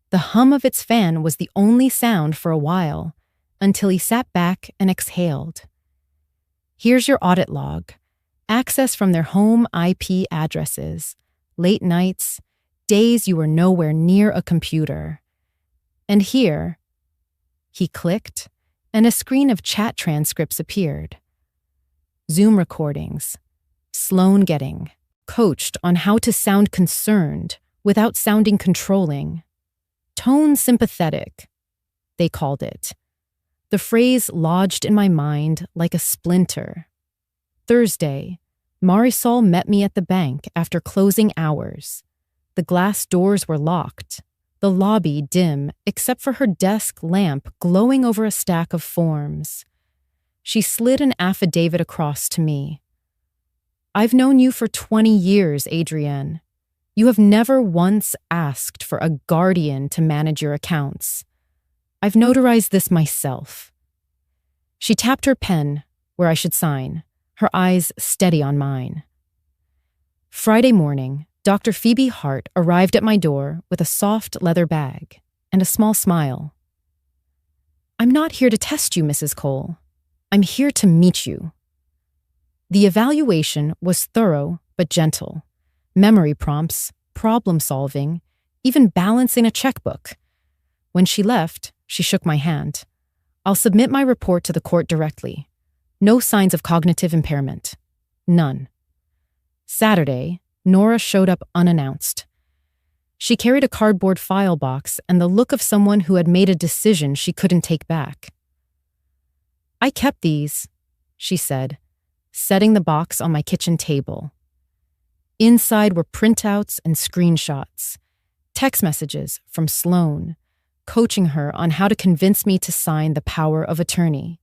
The hum of its fan was the only sound for a while, until he sat back and exhaled. "Here's your audit log. Access from their home IP addresses, late nights, days you were nowhere near a computer. And here," he clicked, and a screen of chat transcripts appeared. Zoom recordings. Sloan getting coached on how to sound concerned without sounding controlling. Tone sympathetic, they called it. The phrase lodged in my mind like a splinter. Thursday, Marisol met me at the bank after closing hours. The glass doors were locked, the lobby dim except for her desk lamp glowing over a stack of forms. She slid an affidavit across to me. "I've known you for 20 years, Adrienne. You have never once asked for a guardian to manage your accounts. I've notarized this myself." She tapped her pen where I should sign, her eyes steady on mine. Friday morning, Dr. Phoebe Hart arrived at my door with a soft leather bag and a small smile. "I'm not here to test you, Mrs. Cole. I'm here to meet you." The evaluation was thorough but gentle. Memory prompts, problem solving, even balancing a checkbook. When she left, she shook my hand. "I'll submit my report to the court directly. No signs of cognitive impairment. None." Saturday, Nora showed up unannounced. She carried a cardboard file box and the look of someone who had made a decision she couldn't take back. "I kept these," she said, setting the box on my kitchen table. Inside were printouts and screenshots, text messages from Sloan, coaching her on how to convince me to sign the power of attorney.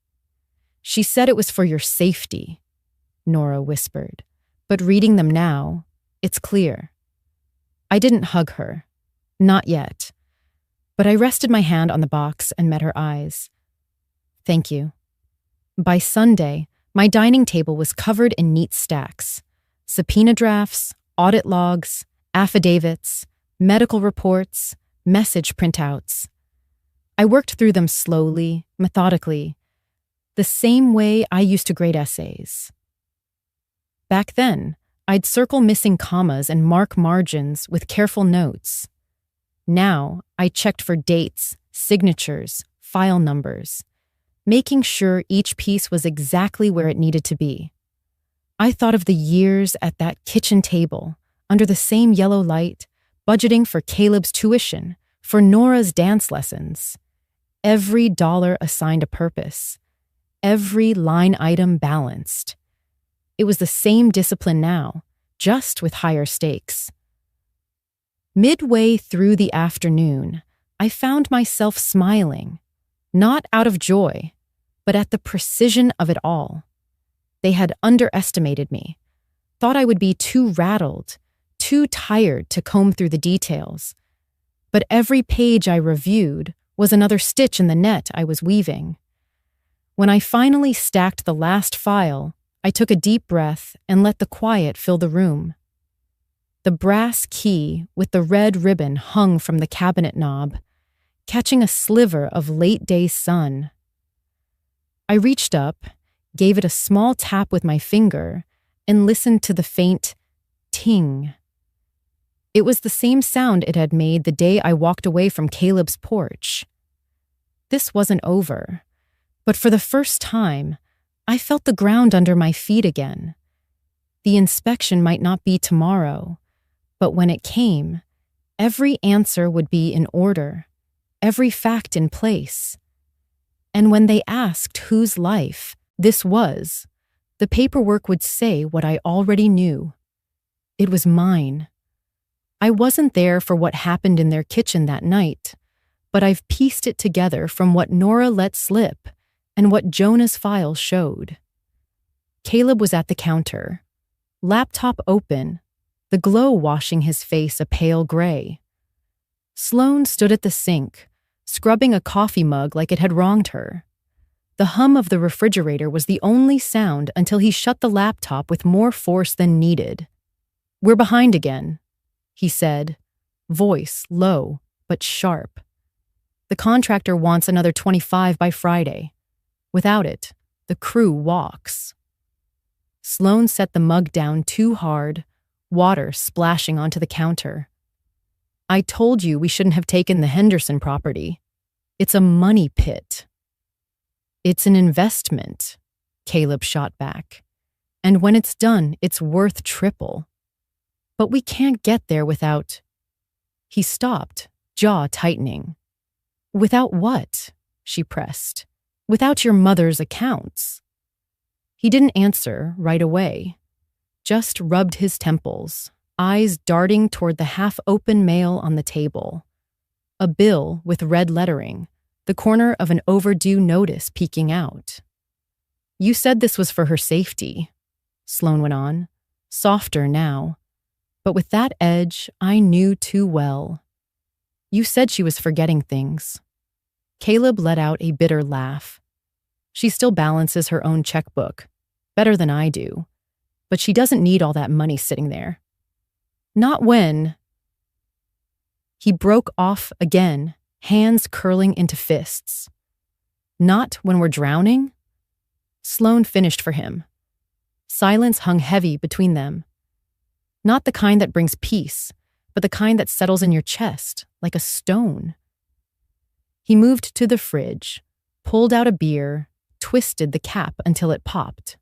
She said it was for your safety, Nora whispered, but reading them now, it's clear. I didn't hug her. Not yet. But I rested my hand on the box and met her eyes. Thank you. By Sunday, my dining table was covered in neat stacks. Subpoena drafts, audit logs, affidavits, medical reports, message printouts. I worked through them slowly, methodically, the same way I used to grade essays. Back then, I'd circle missing commas and mark margins with careful notes. Now, I checked for dates, signatures, file numbers, making sure each piece was exactly where it needed to be. I thought of the years at that kitchen table, under the same yellow light, budgeting for Caleb's tuition, for Nora's dance lessons. Every dollar assigned a purpose, every line item balanced. It was the same discipline now, just with higher stakes. Midway through the afternoon, I found myself smiling, not out of joy, but at the precision of it all. They had underestimated me, thought I would be too rattled, too tired to comb through the details. But every page I reviewed was another stitch in the net I was weaving. When I finally stacked the last file, I took a deep breath and let the quiet fill the room. The brass key with the red ribbon hung from the cabinet knob, catching a sliver of late-day sun. I reached up, gave it a small tap with my finger, and listened to the faint ting. It was the same sound it had made the day I walked away from Caleb's porch. This wasn't over, but for the first time, I felt the ground under my feet again. The inspection might not be tomorrow, but when it came, every answer would be in order, every fact in place. And when they asked whose life this was, the paperwork would say what I already knew. It was mine. I wasn't there for what happened in their kitchen that night, but I've pieced it together from what Nora let slip and what Jonah's file showed. Caleb was at the counter, laptop open, the glow washing his face a pale gray. Sloane stood at the sink, scrubbing a coffee mug like it had wronged her. The hum of the refrigerator was the only sound until he shut the laptop with more force than needed. "We're behind again," he said, voice low but sharp. "The contractor wants another 25 by Friday. Without it, the crew walks." Sloane set the mug down too hard, water splashing onto the counter. "I told you we shouldn't have taken the Henderson property. It's a money pit." "It's an investment," Caleb shot back. "And when it's done, it's worth triple. But we can't get there without—" He stopped, jaw tightening. "Without what?" she pressed. "Without your mother's accounts." He didn't answer right away, just rubbed his temples, eyes darting toward the half-open mail on the table. A bill with red lettering, the corner of an overdue notice peeking out. "You said this was for her safety," Sloane went on, softer now. But with that edge I knew too well. "You said she was forgetting things." Caleb let out a bitter laugh. "She still balances her own checkbook, better than I do. But she doesn't need all that money sitting there. Not when—" He broke off again, hands curling into fists. "Not when we're drowning?" Sloane finished for him. Silence hung heavy between them. Not the kind that brings peace, but the kind that settles in your chest, like a stone. He moved to the fridge, pulled out a beer, twisted the cap until it popped.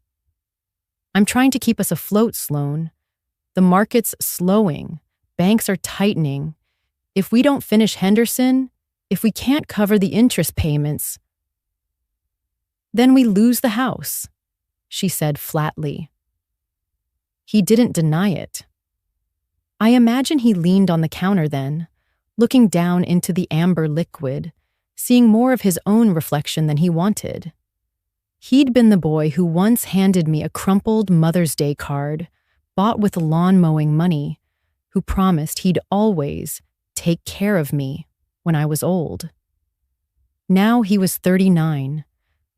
"I'm trying to keep us afloat, Sloane. The market's slowing, banks are tightening. If we don't finish Henderson, if we can't cover the interest payments, then we lose the house," she said flatly. He didn't deny it. I imagine he leaned on the counter then, looking down into the amber liquid, seeing more of his own reflection than he wanted. He'd been the boy who once handed me a crumpled Mother's Day card, bought with lawn mowing money, who promised he'd always take care of me when I was old. Now he was 39,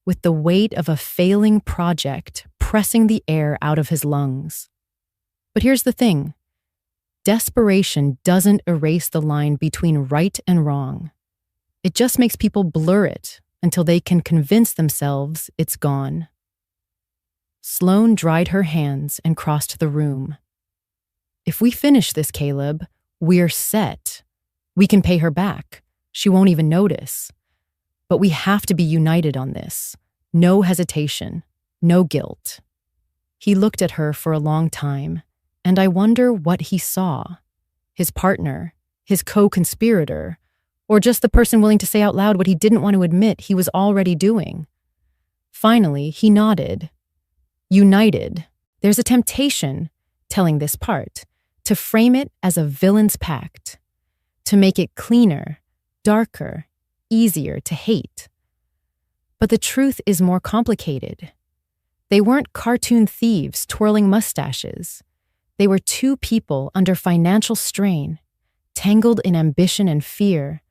with the weight of a failing project pressing the air out of his lungs. But here's the thing. Desperation doesn't erase the line between right and wrong. It just makes people blur it until they can convince themselves it's gone. Sloane dried her hands and crossed the room. If we finish this, Caleb, we're set. We can pay her back. She won't even notice. But we have to be united on this. No hesitation. No guilt. He looked at her for a long time, and I wonder what he saw. His partner, his co-conspirator, or just the person willing to say out loud what he didn't want to admit he was already doing. Finally, he nodded. United. There's a temptation, telling this part, to frame it as a villain's pact, to make it cleaner, darker, easier to hate. But the truth is more complicated. They weren't cartoon thieves twirling mustaches. They were two people under financial strain, tangled in ambition and fear,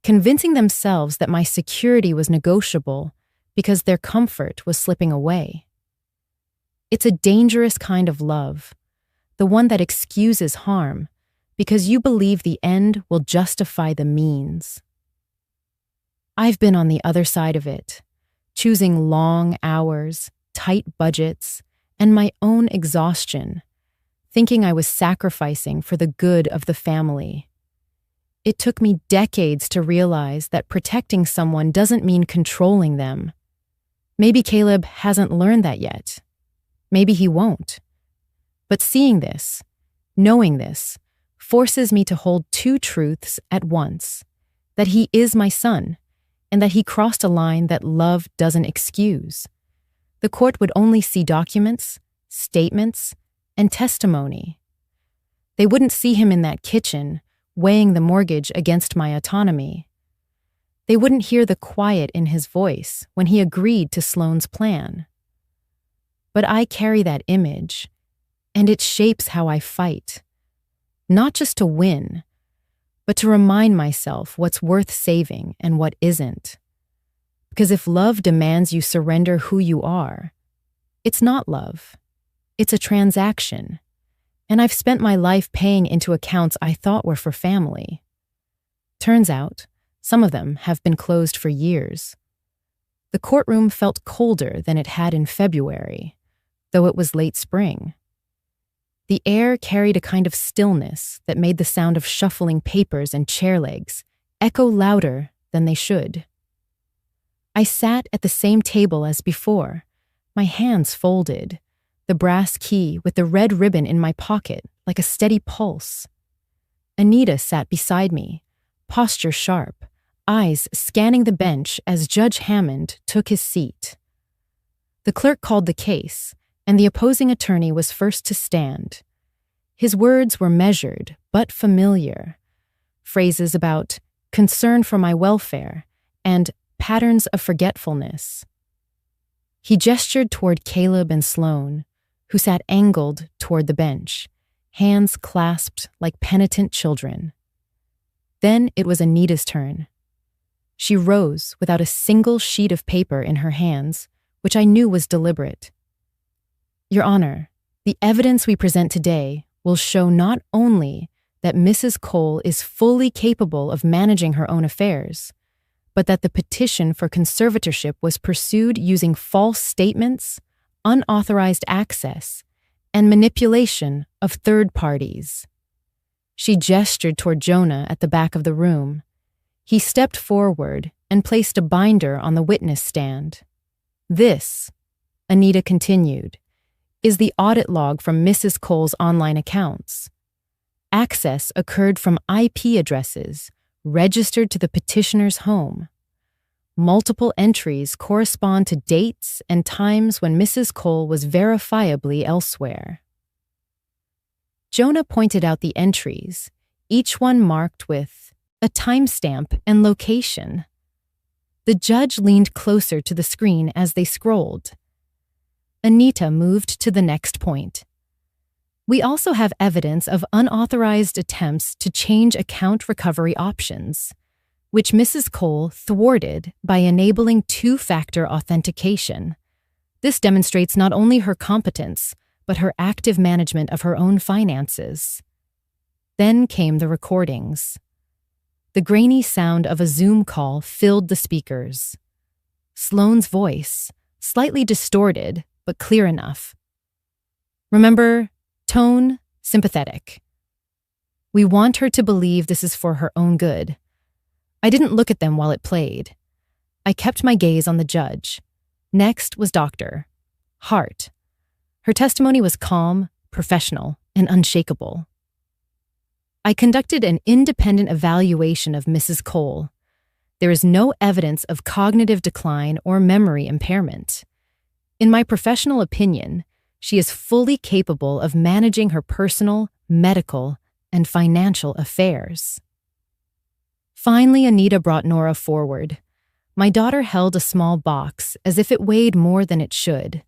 convincing themselves that my security was negotiable because their comfort was slipping away. It's a dangerous kind of love, the one that excuses harm because you believe the end will justify the means. I've been on the other side of it, choosing long hours, tight budgets, and my own exhaustion, thinking I was sacrificing for the good of the family. It took me decades to realize that protecting someone doesn't mean controlling them. Maybe Caleb hasn't learned that yet. Maybe he won't. But seeing this, knowing this, forces me to hold two truths at once: that he is my son, and that he crossed a line that love doesn't excuse. The court would only see documents, statements, and testimony. They wouldn't see him in that kitchen, weighing the mortgage against my autonomy. They wouldn't hear the quiet in his voice when he agreed to Sloane's plan. But I carry that image, and it shapes how I fight. Not just to win, but to remind myself what's worth saving and what isn't. Because if love demands you surrender who you are, it's not love. It's a transaction. And I've spent my life paying into accounts I thought were for family. Turns out, some of them have been closed for years. The courtroom felt colder than it had in February, though it was late spring. The air carried a kind of stillness that made the sound of shuffling papers and chair legs echo louder than they should. I sat at the same table as before, my hands folded, the brass key with the red ribbon in my pocket like a steady pulse. Anita sat beside me, posture sharp, eyes scanning the bench as Judge Hammond took his seat. The clerk called the case, and the opposing attorney was first to stand. His words were measured but familiar. Phrases about concern for my welfare and patterns of forgetfulness. He gestured toward Caleb and Sloane, who sat angled toward the bench, hands clasped like penitent children. Then it was Anita's turn. She rose without a single sheet of paper in her hands, which I knew was deliberate. Your Honor, the evidence we present today will show not only that Mrs. Cole is fully capable of managing her own affairs, but that the petition for conservatorship was pursued using false statements, unauthorized access, and manipulation of third parties. She gestured toward Jonah at the back of the room. He stepped forward and placed a binder on the witness stand. This, Anita continued, is the audit log from Mrs. Cole's online accounts. Access occurred from IP addresses registered to the petitioner's home. Multiple entries correspond to dates and times when Mrs. Cole was verifiably elsewhere. Jonah pointed out the entries, each one marked with a timestamp, and location. The judge leaned closer to the screen as they scrolled. Anita moved to the next point. We also have evidence of unauthorized attempts to change account recovery options, which Mrs. Cole thwarted by enabling two-factor authentication. This demonstrates not only her competence, but her active management of her own finances. Then came the recordings. The grainy sound of a Zoom call filled the speakers. Sloane's voice, slightly distorted, but clear enough. Remember, tone, sympathetic. We want her to believe this is for her own good. I didn't look at them while it played. I kept my gaze on the judge. Next was Dr. Hart. Her testimony was calm, professional, and unshakable. I conducted an independent evaluation of Mrs. Cole. There is no evidence of cognitive decline or memory impairment. In my professional opinion, she is fully capable of managing her personal, medical, and financial affairs. Finally, Anita brought Nora forward. My daughter held a small box as if it weighed more than it should.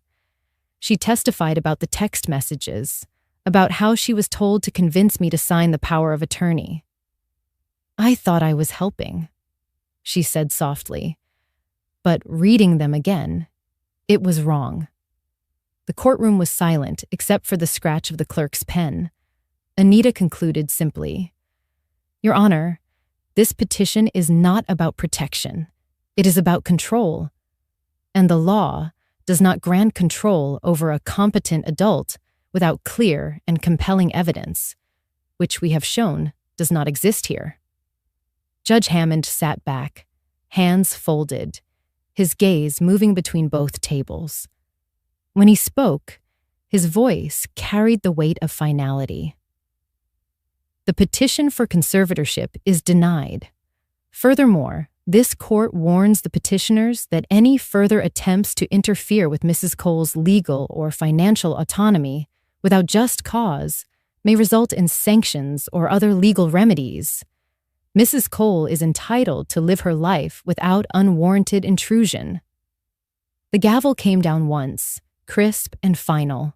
She testified about the text messages, about how she was told to convince me to sign the power of attorney. I thought I was helping, she said softly, but reading them again, it was wrong. The courtroom was silent except for the scratch of the clerk's pen. Anita concluded simply, "Your Honor, this petition is not about protection. It is about control. And the law does not grant control over a competent adult without clear and compelling evidence, which we have shown does not exist here." Judge Hammond sat back, hands folded, his gaze moving between both tables. When he spoke, his voice carried the weight of finality. The petition for conservatorship is denied. Furthermore, this court warns the petitioners that any further attempts to interfere with Mrs. Cole's legal or financial autonomy without just cause may result in sanctions or other legal remedies. Mrs. Cole is entitled to live her life without unwarranted intrusion. The gavel came down once, crisp and final.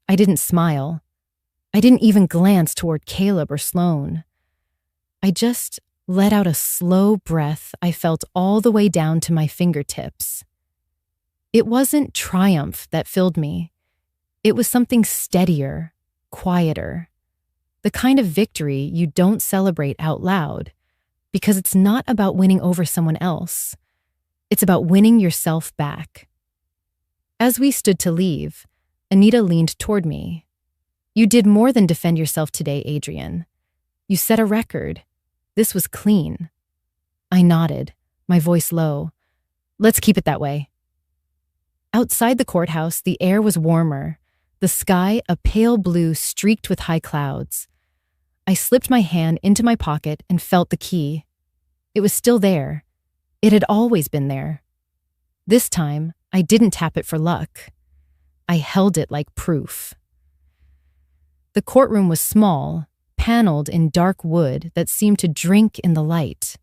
I didn't smile. I didn't even glance toward Caleb or Sloane. I just let out a slow breath I felt all the way down to my fingertips. It wasn't triumph that filled me. It was something steadier, quieter. The kind of victory you don't celebrate out loud, because it's not about winning over someone else. It's about winning yourself back. As we stood to leave, Anita leaned toward me. "You did more than defend yourself today, Adrian. You set a record. This was clean." I nodded, my voice low. "Let's keep it that way." Outside the courthouse, the air was warmer, the sky a pale blue streaked with high clouds. I slipped my hand into my pocket and felt the key. It was still there. It had always been there. This time, I didn't tap it for luck. I held it like proof. The courtroom was small, paneled in dark wood that seemed to drink in the light.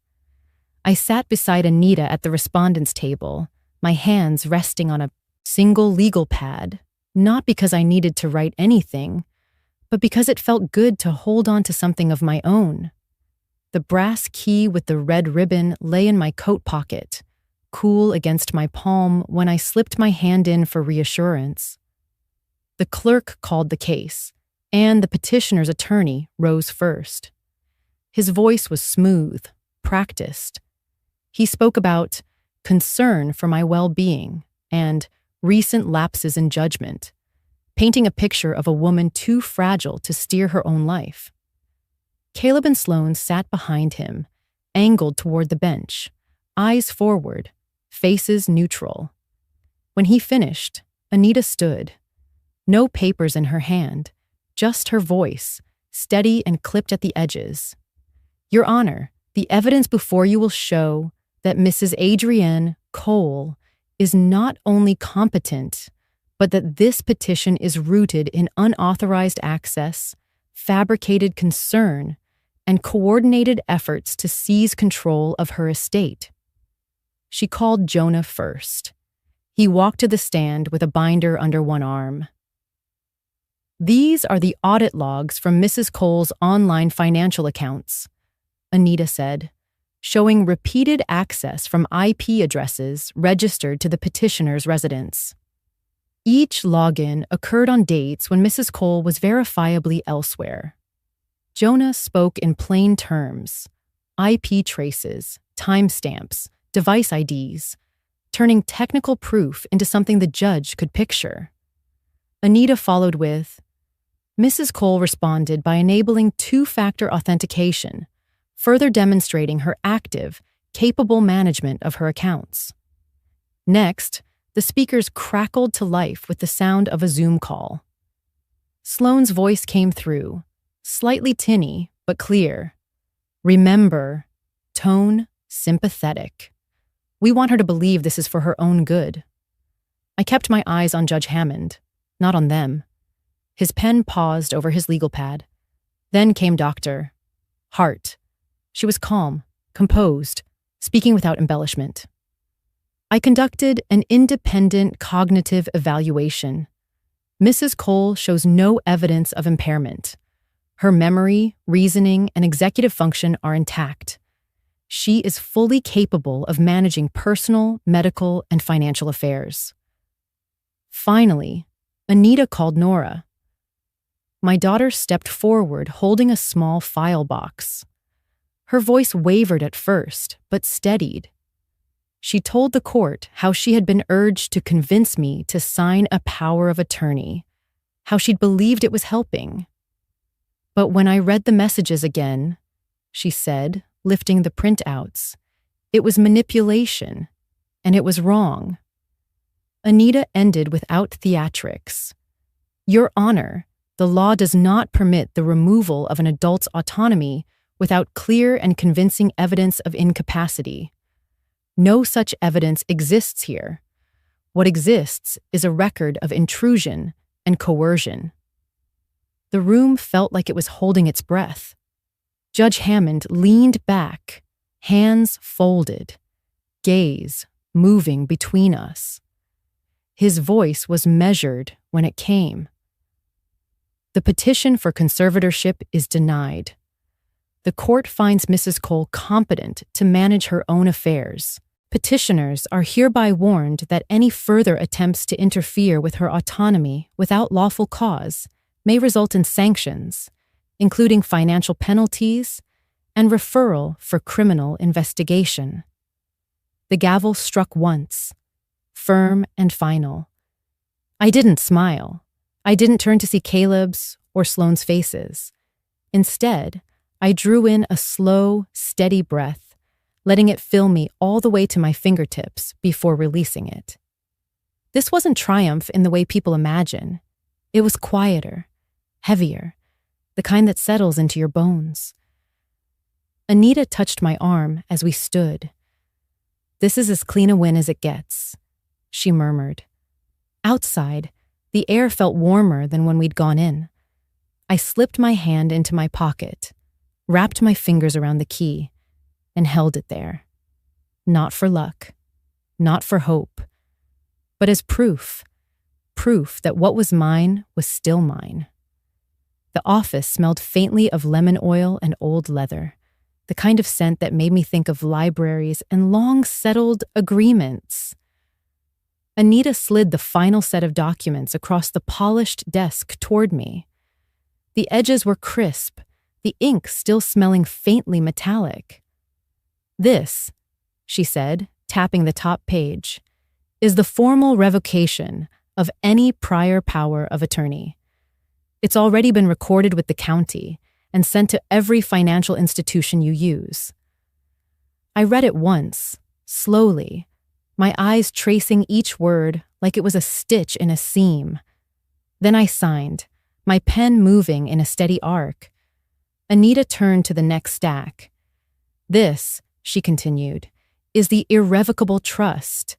I sat beside Anita at the respondent's table, my hands resting on a single legal pad, not because I needed to write anything, but because it felt good to hold on to something of my own. The brass key with the red ribbon lay in my coat pocket, cool against my palm when I slipped my hand in for reassurance. The clerk called the case, and the petitioner's attorney rose first. His voice was smooth, practiced. He spoke about concern for my well-being and recent lapses in judgment, painting a picture of a woman too fragile to steer her own life. Caleb and Sloane sat behind him, angled toward the bench, eyes forward, faces neutral. When he finished, Anita stood. No papers in her hand, just her voice, steady and clipped at the edges. "Your Honor, the evidence before you will show that Mrs. Adrienne Cole is not only competent, but that this petition is rooted in unauthorized access, fabricated concern, and coordinated efforts to seize control of her estate. She called Jonah first. He walked to the stand with a binder under one arm. "These are the audit logs from Mrs. Cole's online financial accounts," Anita said, showing repeated access from IP addresses registered to the petitioner's residence. Each login occurred on dates when Mrs. Cole was verifiably elsewhere. Jonah spoke in plain terms: IP traces, timestamps, device IDs, turning technical proof into something the judge could picture. Anita followed with, Mrs. Cole responded by enabling two-factor authentication, further demonstrating her active, capable management of her accounts. Next, the speakers crackled to life with the sound of a Zoom call. Sloane's voice came through, slightly tinny, but clear. "Remember, tone, sympathetic. We want her to believe this is for her own good." I kept my eyes on Judge Hammond, not on them. His pen paused over his legal pad. Then came Dr. Hart. She was calm, composed, speaking without embellishment. I conducted an independent cognitive evaluation. Mrs. Cole shows no evidence of impairment. Her memory, reasoning, and executive function are intact. She is fully capable of managing personal, medical, and financial affairs. Finally, Anita called Nora. My daughter stepped forward holding a small file box. Her voice wavered at first, but steadied. She told the court how she had been urged to convince me to sign a power of attorney, how she'd believed it was helping. But when I read the messages again, she said, lifting the printouts, it was manipulation, and it was wrong. Anita ended without theatrics. Your Honor, the law does not permit the removal of an adult's autonomy without clear and convincing evidence of incapacity. No such evidence exists here. What exists is a record of intrusion and coercion. The room felt like it was holding its breath. Judge Hammond leaned back, hands folded, gaze moving between us. His voice was measured when it came. The petition for conservatorship is denied. The court finds Mrs. Cole competent to manage her own affairs. Petitioners are hereby warned that any further attempts to interfere with her autonomy without lawful cause may result in sanctions, including financial penalties and referral for criminal investigation. The gavel struck once, firm and final. I didn't smile. I didn't turn to see Caleb's or Sloane's faces. Instead, I drew in a slow, steady breath, letting it fill me all the way to my fingertips before releasing it. This wasn't triumph in the way people imagine. It was quieter, heavier, the kind that settles into your bones. Anita touched my arm as we stood. "This is as clean a win as it gets," she murmured. Outside, the air felt warmer than when we'd gone in. I slipped my hand into my pocket, wrapped my fingers around the key, and held it there. Not for luck, not for hope, but as proof that what was mine was still mine. The office smelled faintly of lemon oil and old leather, the kind of scent that made me think of libraries and long-settled agreements. Anita slid the final set of documents across the polished desk toward me. The edges were crisp, the ink still smelling faintly metallic. "This," she said, tapping the top page, "is the formal revocation of any prior power of attorney. It's already been recorded with the county and sent to every financial institution you use." I read it once, slowly, my eyes tracing each word like it was a stitch in a seam. Then I signed, my pen moving in a steady arc. Anita turned to the next stack. "This," she continued, "is the irrevocable trust.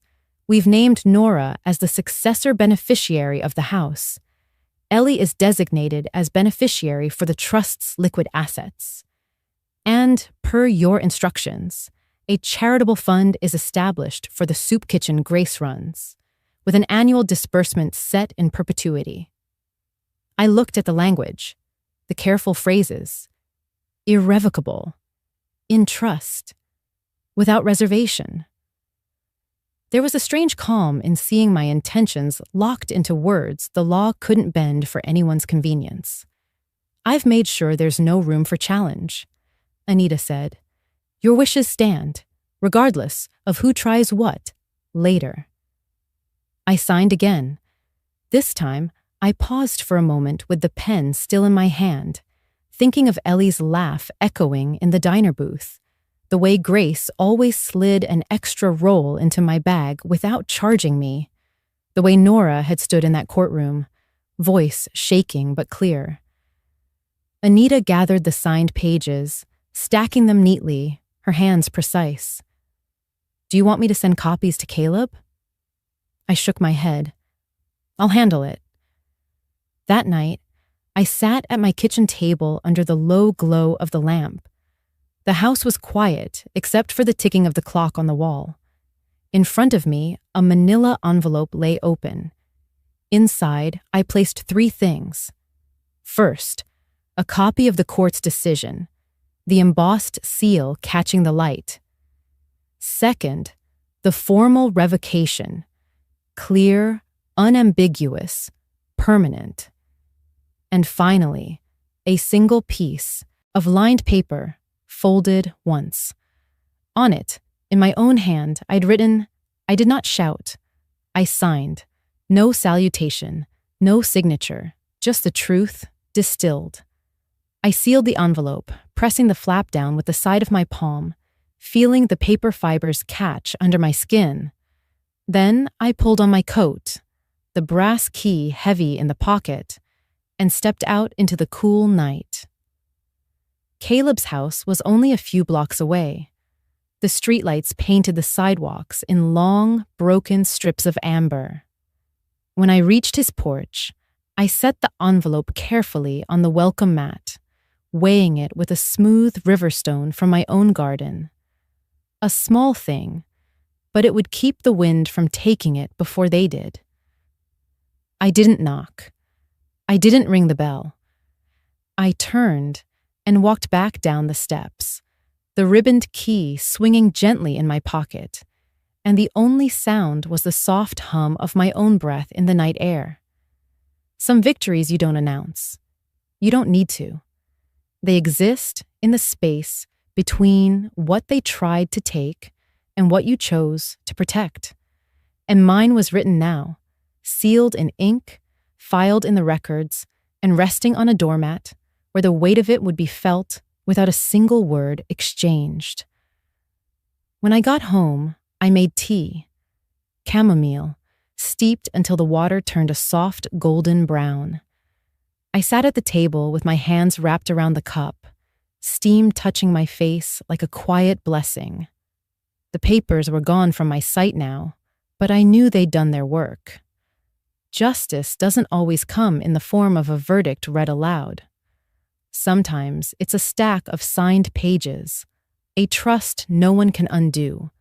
We've named Nora as the successor beneficiary of the house. Ellie is designated as beneficiary for the trust's liquid assets. And per your instructions, a charitable fund is established for the soup kitchen grace runs, with an annual disbursement set in perpetuity. I looked at the language, the careful phrases, irrevocable, in trust, without reservation. There was a strange calm in seeing my intentions locked into words the law couldn't bend for anyone's convenience. I've made sure there's no room for challenge, Anita said. Your wishes stand, regardless of who tries what, later. I signed again. This time, I paused for a moment with the pen still in my hand, thinking of Ellie's laugh echoing in the diner booth, the way Grace always slid an extra roll into my bag without charging me, the way Nora had stood in that courtroom, voice shaking but clear. Anita gathered the signed pages, stacking them neatly, her hands precise. Do you want me to send copies to Caleb? I shook my head. I'll handle it. That night, I sat at my kitchen table under the low glow of the lamp. The house was quiet, except for the ticking of the clock on the wall. In front of me, a manila envelope lay open. Inside, I placed 3 things. First, a copy of the court's decision, the embossed seal catching the light. Second, the formal revocation, clear, unambiguous, permanent. And finally, a single piece of lined paper, folded once. On it, in my own hand, I'd written, I did not shout. I signed. No salutation, no signature, just the truth, distilled. I sealed the envelope, pressing the flap down with the side of my palm, feeling the paper fibers catch under my skin. Then I pulled on my coat, the brass key heavy in the pocket, and stepped out into the cool night. Caleb's house was only a few blocks away. The streetlights painted the sidewalks in long, broken strips of amber. When I reached his porch, I set the envelope carefully on the welcome mat, weighing it with a smooth riverstone from my own garden. A small thing, but it would keep the wind from taking it before they did. I didn't knock. I didn't ring the bell. I turned and walked back down the steps, the ribboned key swinging gently in my pocket, and the only sound was the soft hum of my own breath in the night air. Some victories you don't announce. You don't need to. They exist in the space between what they tried to take and what you chose to protect. And mine was written now, sealed in ink, filed in the records, and resting on a doormat where the weight of it would be felt without a single word exchanged. When I got home, I made tea, chamomile, steeped until the water turned a soft golden brown. I sat at the table with my hands wrapped around the cup, steam touching my face like a quiet blessing. The papers were gone from my sight now, but I knew they'd done their work. Justice doesn't always come in the form of a verdict read aloud. Sometimes it's a stack of signed pages, a trust no one can undo,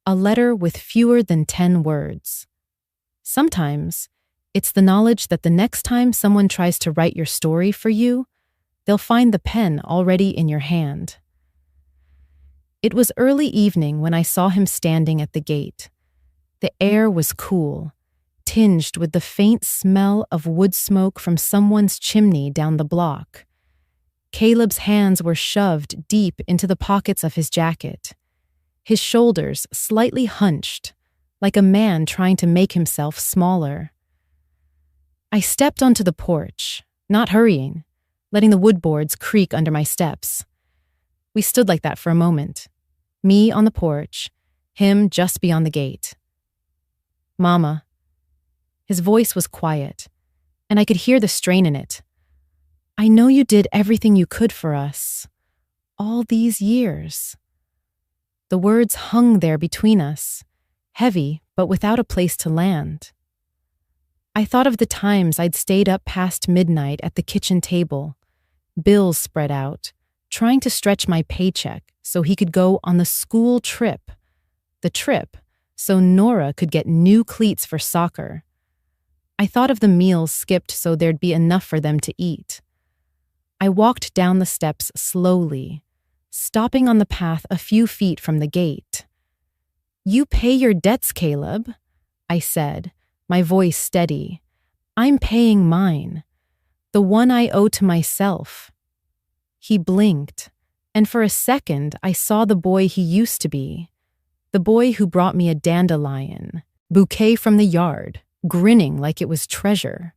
a letter with fewer than 10 words. Sometimes it's the knowledge that the next time someone tries to write your story for you, they'll find the pen already in your hand. It was early evening when I saw him standing at the gate. The air was cool, tinged with the faint smell of wood smoke from someone's chimney down the block. Caleb's hands were shoved deep into the pockets of his jacket, his shoulders slightly hunched, like a man trying to make himself smaller. I stepped onto the porch, not hurrying, letting the wood boards creak under my steps. We stood like that for a moment, me on the porch, him just beyond the gate. Mama. His voice was quiet, and I could hear the strain in it. I know you did everything you could for us, all these years. The words hung there between us, heavy but without a place to land. I thought of the times I'd stayed up past midnight at the kitchen table, bills spread out, trying to stretch my paycheck so he could go on the school trip. The trip so Nora could get new cleats for soccer. I thought of the meals skipped so there'd be enough for them to eat. I walked down the steps slowly, stopping on the path a few feet from the gate. "You pay your debts, Caleb," I said, my voice steady. "I'm paying mine, the one I owe to myself." He blinked, and for a second I saw the boy he used to be, the boy who brought me a dandelion, bouquet from the yard, grinning like it was treasure.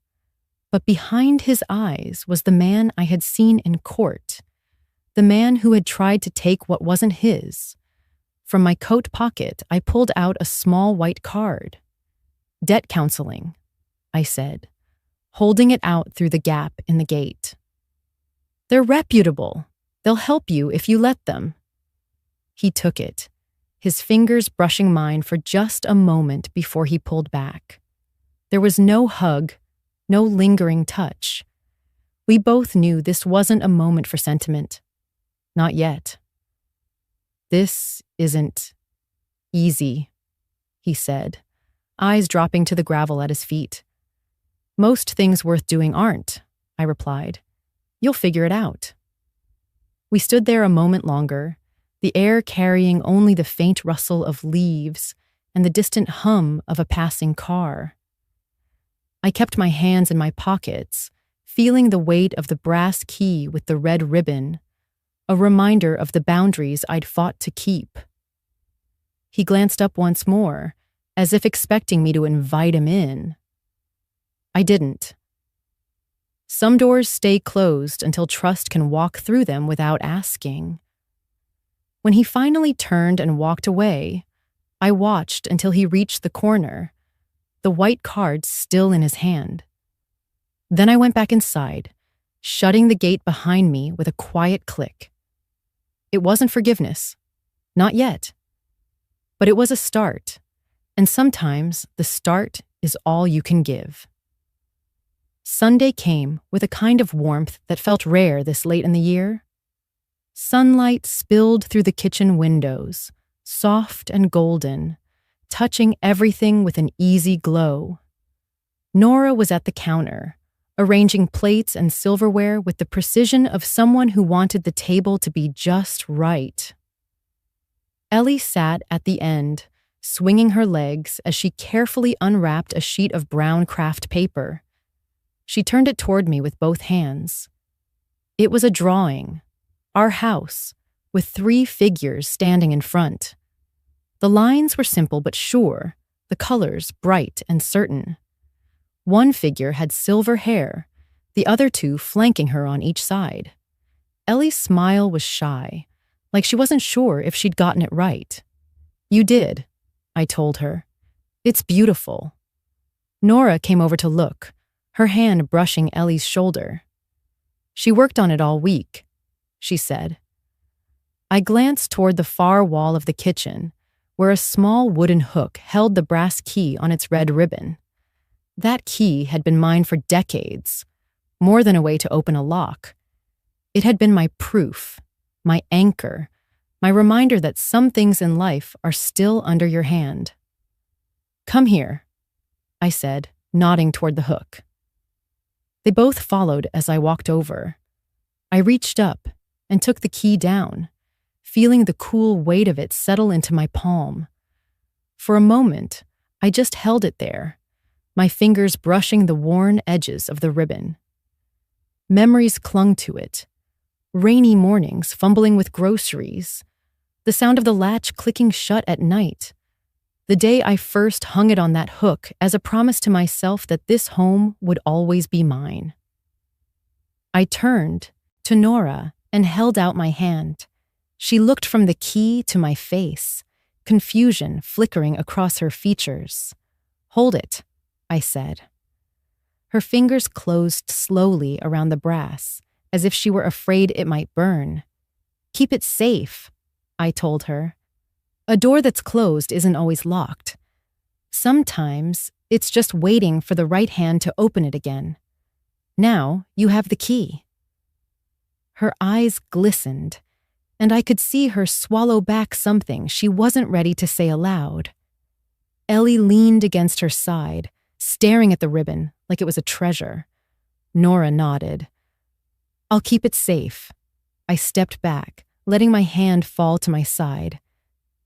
But behind his eyes was the man I had seen in court, the man who had tried to take what wasn't his. From my coat pocket, I pulled out a small white card. "Debt counseling," I said, holding it out through the gap in the gate. "They're reputable. They'll help you if you let them." He took it, his fingers brushing mine for just a moment before he pulled back. There was no hug, no lingering touch. We both knew this wasn't a moment for sentiment. Not yet. "This isn't easy," he said, eyes dropping to the gravel at his feet. "Most things worth doing aren't," I replied. "You'll figure it out." We stood there a moment longer, the air carrying only the faint rustle of leaves and the distant hum of a passing car. I kept my hands in my pockets, feeling the weight of the brass key with the red ribbon, a reminder of the boundaries I'd fought to keep. He glanced up once more, as if expecting me to invite him in. I didn't. Some doors stay closed until trust can walk through them without asking. When he finally turned and walked away, I watched until he reached the corner, the white card still in his hand. Then I went back inside, shutting the gate behind me with a quiet click. It wasn't forgiveness. Not yet. But it was a start, and sometimes the start is all you can give. Sunday came with a kind of warmth that felt rare this late in the year. Sunlight spilled through the kitchen windows, soft and golden, touching everything with an easy glow. Nora was at the counter, arranging plates and silverware with the precision of someone who wanted the table to be just right. Ellie sat at the end, swinging her legs as she carefully unwrapped a sheet of brown craft paper. She turned it toward me with both hands. It was a drawing, our house, with 3 figures standing in front. The lines were simple but sure, the colors bright and certain. One figure had silver hair, the other 2 flanking her on each side. Ellie's smile was shy, like she wasn't sure if she'd gotten it right. "You did," I told her. "It's beautiful." Nora came over to look, her hand brushing Ellie's shoulder. "She worked on it all week," she said. I glanced toward the far wall of the kitchen, where a small wooden hook held the brass key on its red ribbon. That key had been mine for decades, more than a way to open a lock. It had been my proof, my anchor, my reminder that some things in life are still under your hand. "Come here," I said, nodding toward the hook. They both followed as I walked over. I reached up and took the key down, feeling the cool weight of it settle into my palm. For a moment, I just held it there, my fingers brushing the worn edges of the ribbon. Memories clung to it. Rainy mornings fumbling with groceries, the sound of the latch clicking shut at night, the day I first hung it on that hook as a promise to myself that this home would always be mine. I turned to Nora and held out my hand. She looked from the key to my face, confusion flickering across her features. "Hold it," I said. Her fingers closed slowly around the brass, as if she were afraid it might burn. "Keep it safe," I told her. "A door that's closed isn't always locked. Sometimes it's just waiting for the right hand to open it again. Now you have the key." Her eyes glistened, and I could see her swallow back something she wasn't ready to say aloud. Ellie leaned against her side, staring at the ribbon like it was a treasure. Nora nodded. "I'll keep it safe." I stepped back, letting my hand fall to my side.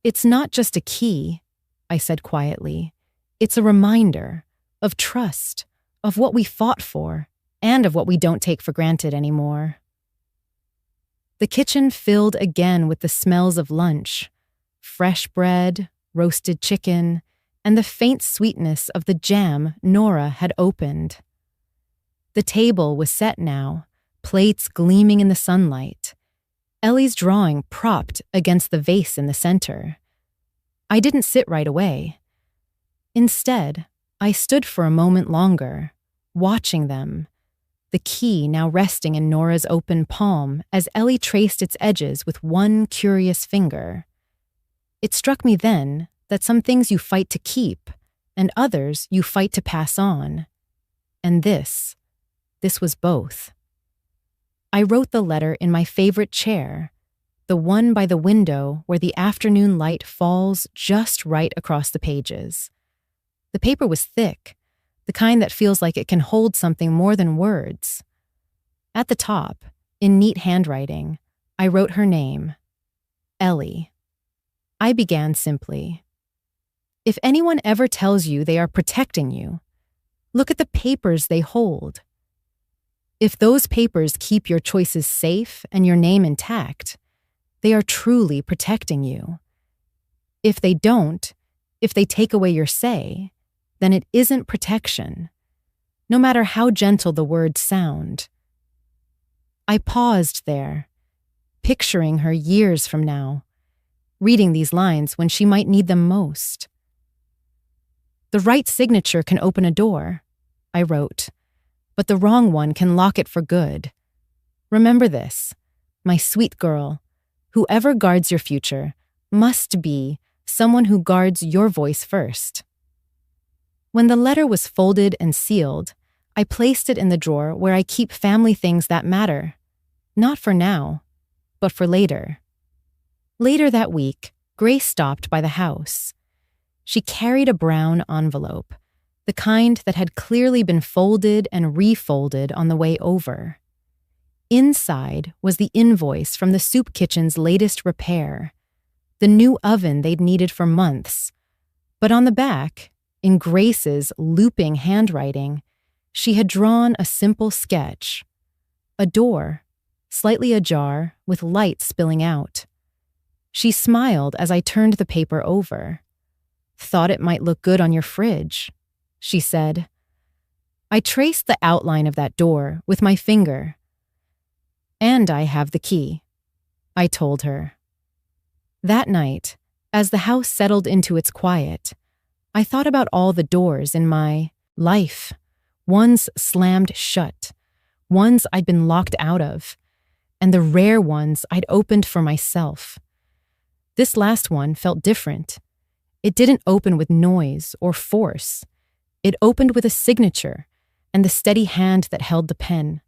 "It's not just a key," I said quietly. "It's a reminder of trust, of what we fought for, and of what we don't take for granted anymore." The kitchen filled again with the smells of lunch, fresh bread, roasted chicken, and the faint sweetness of the jam Nora had opened. The table was set now, plates gleaming in the sunlight, Ellie's drawing propped against the vase in the center. I didn't sit right away. Instead, I stood for a moment longer, watching them, the key now resting in Nora's open palm as Ellie traced its edges with one curious finger. It struck me then that some things you fight to keep, and others you fight to pass on. And this was both. I wrote the letter in my favorite chair, the one by the window where the afternoon light falls just right across the pages. The paper was thick, the kind that feels like it can hold something more than words. At the top, in neat handwriting, I wrote her name, Ellie. I began simply. If anyone ever tells you they are protecting you, look at the papers they hold. If those papers keep your choices safe and your name intact, they are truly protecting you. If they don't, if they take away your say, then it isn't protection, no matter how gentle the words sound. I paused there, picturing her years from now, reading these lines when she might need them most. The right signature can open a door, I wrote, but the wrong one can lock it for good. Remember this, my sweet girl. Whoever guards your future must be someone who guards your voice first. When the letter was folded and sealed, I placed it in the drawer where I keep family things that matter. Not for now, but for later. Later that week, Grace stopped by the house. She carried a brown envelope, the kind that had clearly been folded and refolded on the way over. Inside was the invoice from the soup kitchen's latest repair, the new oven they'd needed for months. But on the back, in Grace's looping handwriting, she had drawn a simple sketch. A door, slightly ajar, with light spilling out. She smiled as I turned the paper over. "Thought it might look good on your fridge," she said. I traced the outline of that door with my finger. "And I have the key," I told her. That night, as the house settled into its quiet, I thought about all the doors in my life, ones slammed shut, ones I'd been locked out of, and the rare ones I'd opened for myself. This last one felt different. It didn't open with noise or force. It opened with a signature and the steady hand that held the pen.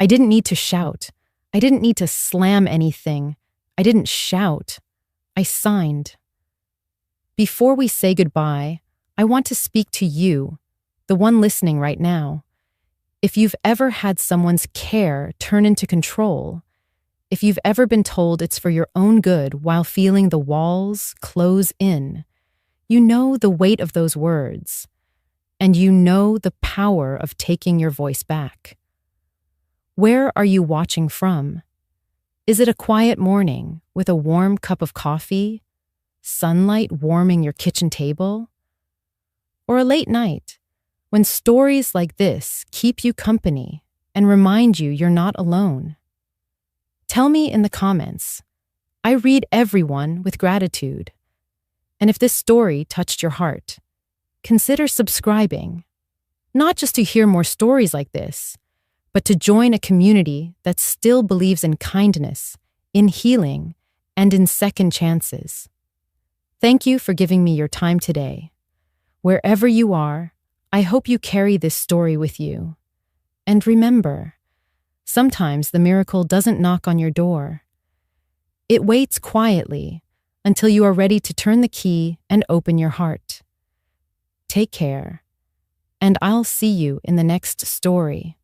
I didn't need to shout. I didn't need to slam anything. I didn't shout. I signed. Before we say goodbye, I want to speak to you, the one listening right now. If you've ever had someone's care turn into control, if you've ever been told it's for your own good while feeling the walls close in, you know the weight of those words, and you know the power of taking your voice back. Where are you watching from? Is it a quiet morning with a warm cup of coffee, sunlight warming your kitchen table? Or a late night when stories like this keep you company and remind you you're not alone? Tell me in the comments. I read everyone with gratitude. And if this story touched your heart, consider subscribing, not just to hear more stories like this, but to join a community that still believes in kindness, in healing, and in second chances. Thank you for giving me your time today. Wherever you are, I hope you carry this story with you. And remember, Sometimes the miracle doesn't knock on your door. It waits quietly until you are ready to turn the key and open your heart. Take care, and I'll see you in the next story.